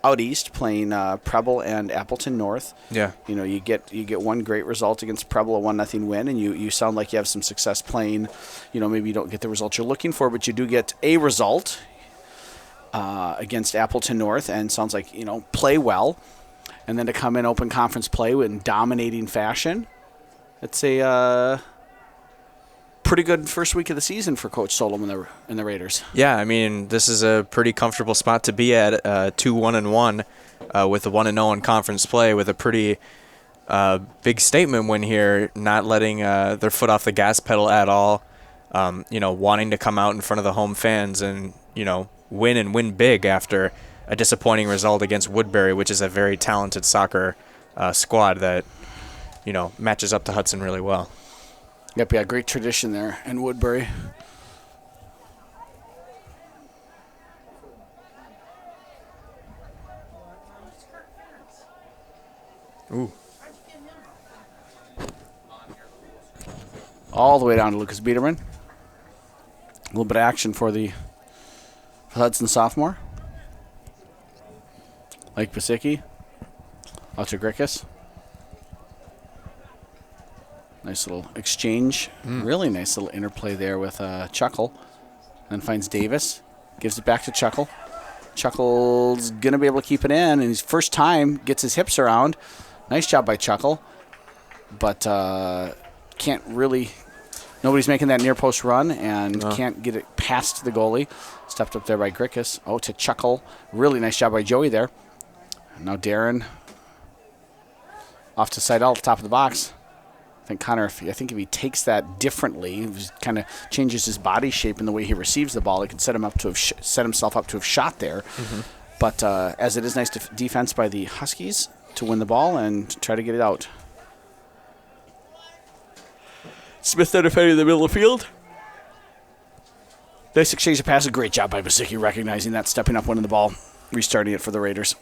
out east playing Preble and Appleton North. Yeah. You know, you get one great result against Preble, a 1-0 win, and you sound like you have some success playing. You know, maybe you don't get the result you're looking for, but you do get a result against Appleton North, and sounds like, you know, play well. And then to come in open conference play in dominating fashion, it's a pretty good first week of the season for Coach Solom and the Raiders. Yeah, I mean, this is a pretty comfortable spot to be at, 2-1-1 with a 1-0 in conference play, with a pretty big statement win here, not letting their foot off the gas pedal at all, you know, wanting to come out in front of the home fans and, you know, win big after a disappointing result against Woodbury, which is a very talented soccer squad that, you know, matches up to Hudson really well. Yep, yeah, great tradition there in Woodbury. Ooh. All the way down to Lucas Biederman. A little bit of action for the Hudson sophomore. Like Basicki. Out to Grickus. Nice little exchange. Really nice little interplay there with Chuckle. Then finds Davis. Gives it back to Chuckle. Chuckle's going to be able to keep it in. And his first time gets his hips around. Nice job by Chuckle. But can't really... Nobody's making that near post run and can't get it past the goalie. Stepped up there by Grickus. Oh, to Chuckle. Really nice job by Joey there. Now Darren off to Seidel at the top of the box. I think Connor, if he takes that differently, kind of changes his body shape and the way he receives the ball, he could set himself up to have shot there. But as it is nice defense by the Huskies to win the ball and try to get it out. Smith then defending in the middle of the field. Nice exchange of passes. Great job by Basicki recognizing that, stepping up, winning the ball, restarting it for the Raiders.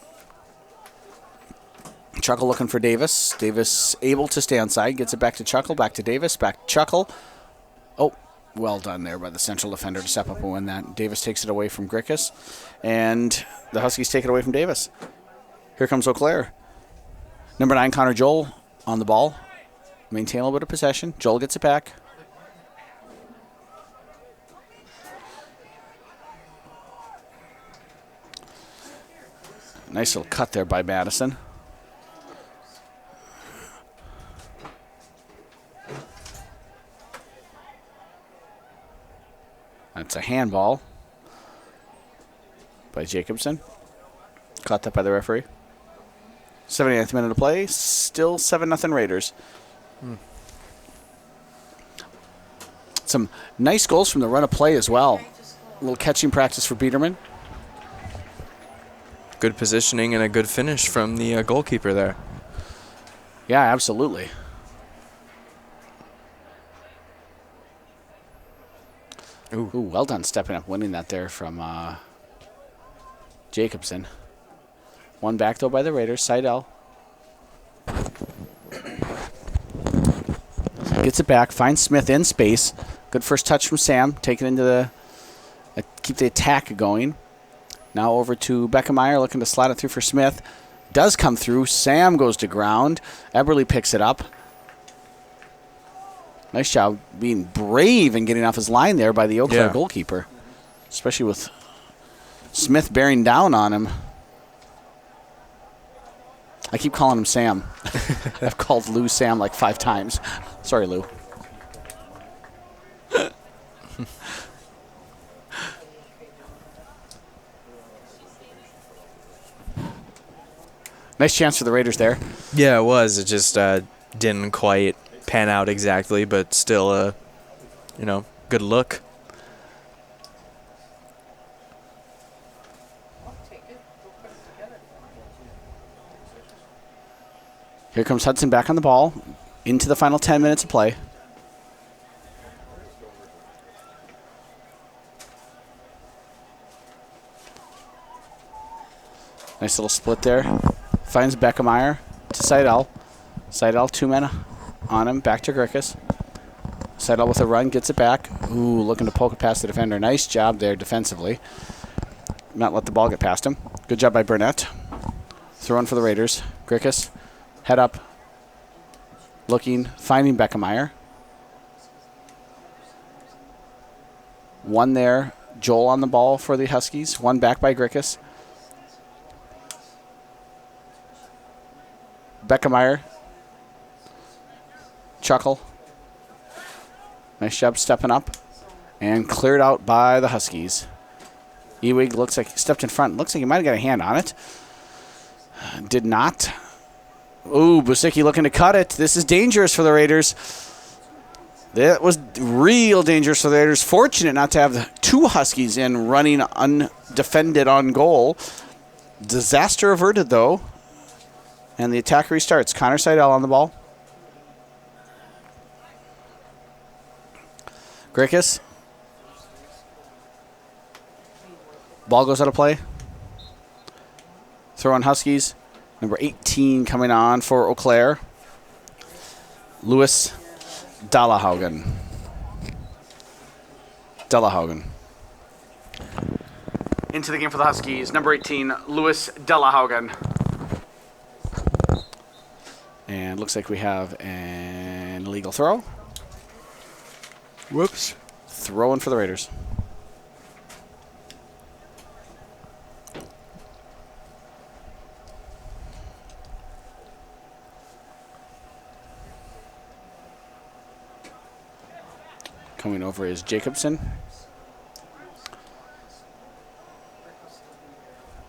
Chuckle looking for Davis. Davis able to stay on side. Gets it back to Chuckle. Back to Davis. Back to Chuckle. Oh, well done there by the central defender to step up and win that. Davis takes it away from Grickus. And the Huskies take it away from Davis. Here comes Eau Claire. Number 9, Connor Joel on the ball. Maintain a little bit of possession. Joel gets it back. Nice little cut there by Madison. That's a handball by Jacobson. Caught that by the referee. 79th minute of play. Still 7-0 Raiders. Some nice goals from the run of play as well. A little catching practice for Biederman. good positioning and a good finish from the goalkeeper there. Yeah, absolutely. Ooh, well done stepping up, winning that there from Jacobson. One back, though, by the Raiders. Seidel. Gets it back, finds Smith in space. Good first touch from Sam. Take it into the... keep the attack going. Now over to Beckemeyer, looking to slide it through for Smith. Does come through. Sam goes to ground. Eberle picks it up. Nice job being brave and getting off his line there by the Eau Claire goalkeeper. Especially with Smith bearing down on him. I keep calling him Sam. I've called Lou Sam like 5 times. Sorry, Lou. Nice chance for the Raiders there. Yeah, it was. It just didn't quite pan out exactly, but still a, good look. Here comes Hudson back on the ball into the final 10 minutes of play. Nice little split there. Finds Beckemeyer to Seidel. Seidel, 2 men on him. Back to Grickus. Seidel with a run, gets it back. Ooh, looking to poke it past the defender. Nice job there defensively. Not let the ball get past him. Good job by Burnett. Throwing for the Raiders. Grickus, head up. Looking, finding Beckemeyer. One there. Joel on the ball for the Huskies. One back by Grickus. Beckemeyer. Chuckle. Nice job stepping up. And cleared out by the Huskies. Ewig looks like he stepped in front. Looks like he might have got a hand on it. Did not. Ooh, Busicki looking to cut it. This is dangerous for the Raiders. That was real dangerous for the Raiders. Fortunate not to have the 2 Huskies in running undefended on goal. Disaster averted, though. And the attack restarts. Connor Seidel on the ball. Grickus. Ball goes out of play. Throw on Huskies. Number 18 coming on for Eau Claire. Lewis Dallahaugen. Into the game for the Huskies. Number 18, Lewis Dallahaugen. And looks like we have an illegal throw. Whoops. Throwing for the Raiders. Coming over is Jacobson.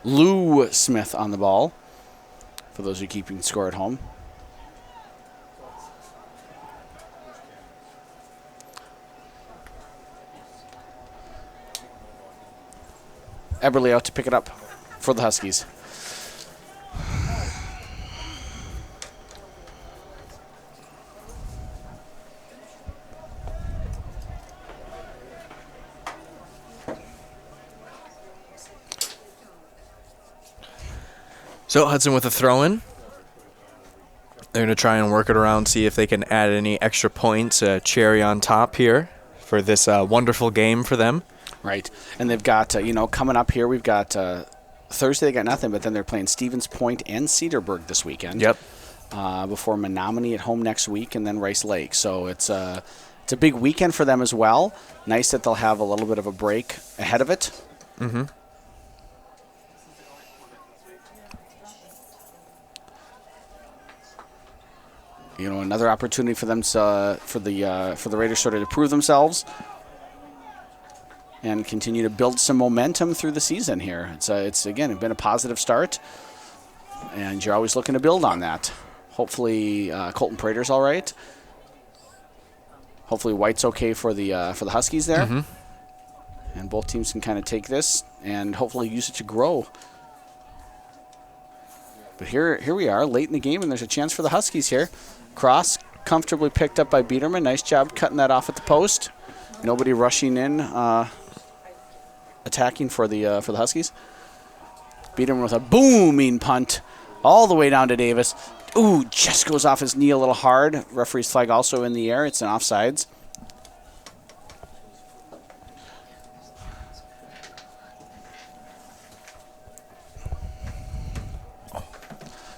Lou Smith on the ball, for those who are keeping score at home. Eberle out to pick it up for the Huskies. So Hudson with a throw-in. They're going to try and work it around, see if they can add any extra points, cherry on top here for this wonderful game for them. Right. And they've got, coming up here, we've got Thursday, they got nothing, but then they're playing Stevens Point and Cedarburg this weekend. Yep. Before Menominee at home next week and then Rice Lake. So it's a big weekend for them as well. Nice that they'll have a little bit of a break ahead of it. Mm-hmm. Another opportunity for them for the Raiders sort of to prove themselves and continue to build some momentum through the season here. It's again been a positive start, and you're always looking to build on that. Hopefully, Colton Prater's all right. Hopefully, White's okay for the Huskies there, and both teams can kind of take this and hopefully use it to grow But here we are, late in the game, and there's a chance for the Huskies here. Cross comfortably picked up by Biederman. Nice job cutting that off at the post. Nobody rushing in, attacking for the Huskies. Biederman with a booming punt all the way down to Davis. Ooh, just goes off his knee a little hard. Referee's flag also in the air. It's an offsides.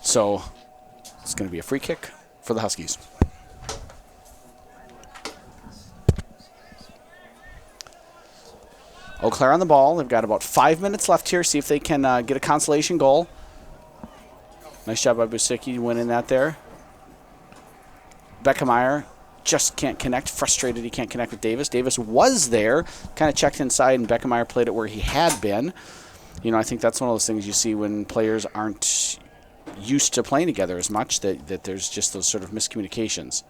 So it's going to be a free kick for the Huskies. Eau Claire on the ball. They've got about 5 minutes left here. See if they can get a consolation goal. Nice job by Busicki winning that there. Beckemeyer just can't connect. Frustrated he can't connect with Davis. Davis was there. Kind of checked inside, and Beckemeyer played it where he had been. You know, I think that's one of those things you see when players aren't used to playing together as much, that there's just those sort of miscommunications.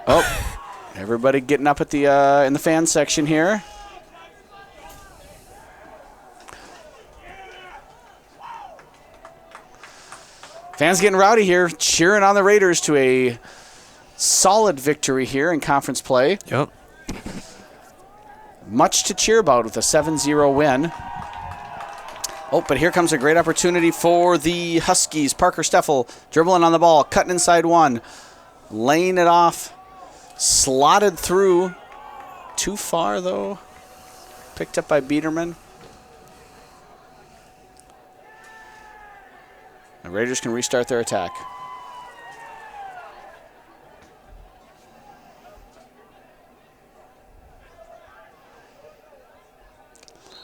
Oh, everybody getting up at the in the fan section here. Fans getting rowdy here, cheering on the Raiders to a solid victory here in conference play. Yep. Much to cheer about with a 7-0 win. Oh, but here comes a great opportunity for the Huskies. Parker Steffel dribbling on the ball, cutting inside one, laying it off, slotted through. Too far, though. Picked up by Biederman. The Raiders can restart their attack.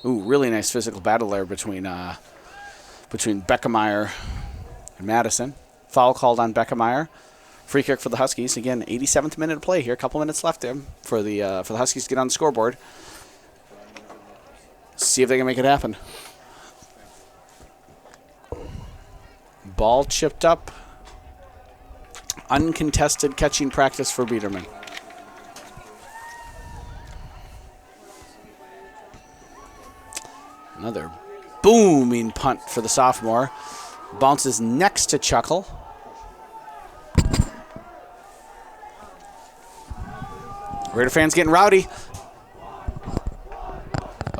Ooh, really nice physical battle there between Beckemeyer and Madison. Foul called on Beckemeyer. Free kick for the Huskies. Again, 87th minute of play here. A couple minutes left there for the Huskies to get on the scoreboard. See if they can make it happen. Ball chipped up. Uncontested catching practice for Biederman. Another booming punt for the sophomore. Bounces next to Chuckle. Raider fans getting rowdy.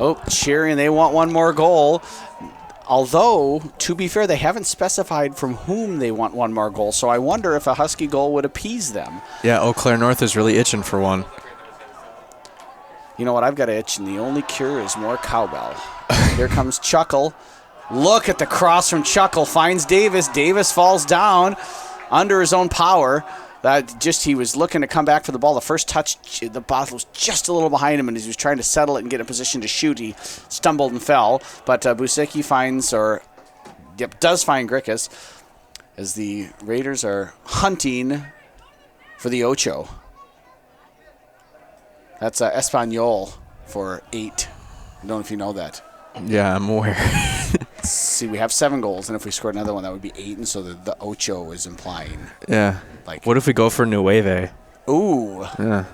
Oh, cheering. They want one more goal. Although, to be fair, they haven't specified from whom they want one more goal. So I wonder if a Husky goal would appease them. Yeah, Eau Claire North is really itching for one. You know what? I've got an itch, and the only cure is more cowbell. Here comes Chuckle. Look at the cross from Chuckle. Finds Davis. Davis falls down under his own power. He was looking to come back for the ball. The first touch, the ball was just a little behind him, and as he was trying to settle it and get in position to shoot, he stumbled and fell. But Busicki does find Grickus as the Raiders are hunting for the Ocho. That's Espanol for 8. I don't know if you know that. Yeah, I'm aware. See, we have 7 goals, and if we scored another one, that would be 8, and so the Ocho is implying. Yeah. Like, what if we go for Nueve? Ooh. Yeah.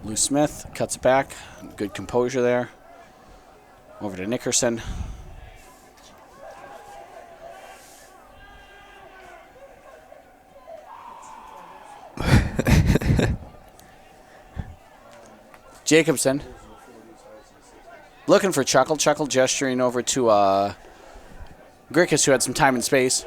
Lou Smith cuts it back. Good composure there. Over to Nickerson. Jacobson. Looking for Chuckle. Chuckle gesturing over to Grickus, who had some time and space.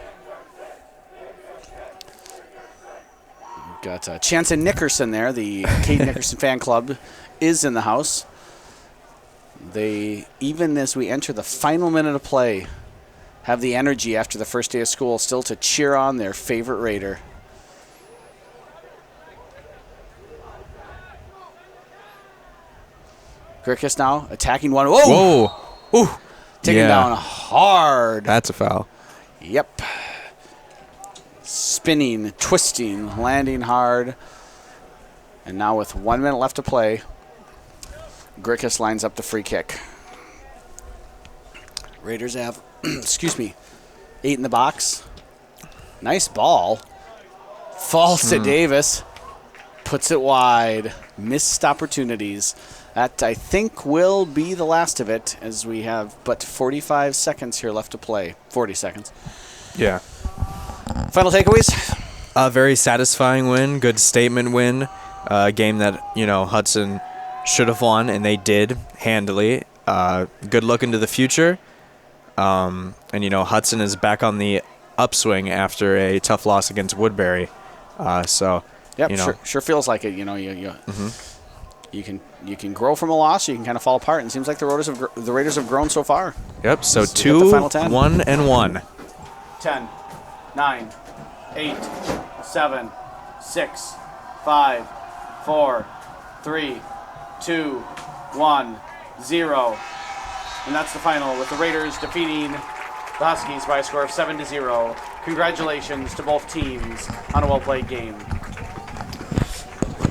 Got Chanson Nickerson there. The Kate Nickerson fan club is in the house. They, even as we enter the final minute of play, have the energy after the first day of school still to cheer on their favorite Raider. Grickus now attacking one. Whoa! Whoa! Ooh. Taking down hard. That's a foul. Yep. Spinning, twisting, landing hard. And now with 1 minute left to play, Grickus lines up the free kick. Raiders have excuse me, 8 in the box. Nice ball. Falls to Davis. Puts it wide. Missed opportunities. That, I think, will be the last of it, as we have but 45 seconds here left to play. 40 seconds. Yeah. Final takeaways? A very satisfying win, good statement win. A game that, Hudson should have won, and they did handily. Good look into the future. And, Hudson is back on the upswing after a tough loss against Woodbury. Yep, sure feels like it. You can grow from a loss. You can kind of fall apart. And it seems like the Raiders have grown so far. Yep. So Let's get the final 10. 1-1. 10, 9, 8, 7, 6, 5, 4, 3, 2, 1, 0. And that's the final, with the Raiders defeating the Huskies by a score of 7-0. Congratulations to both teams on a well-played game.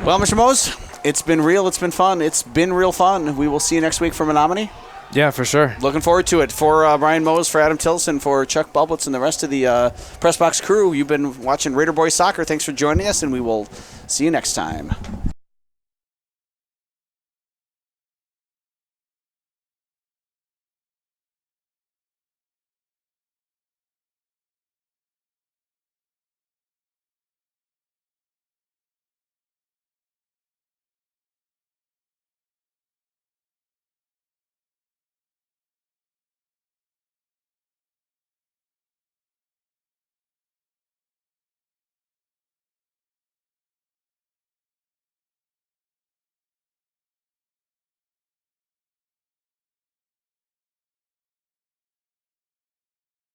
Well, Mr. Mose, it's been real. It's been fun. It's been real fun. We will see you next week for Menominee. Yeah, for sure. Looking forward to it. For Brian Mose, for Adam Tilson, for Chuck Bublitz, and the rest of the Press Box crew, you've been watching Raider Boys Soccer. Thanks for joining us, and we will see you next time.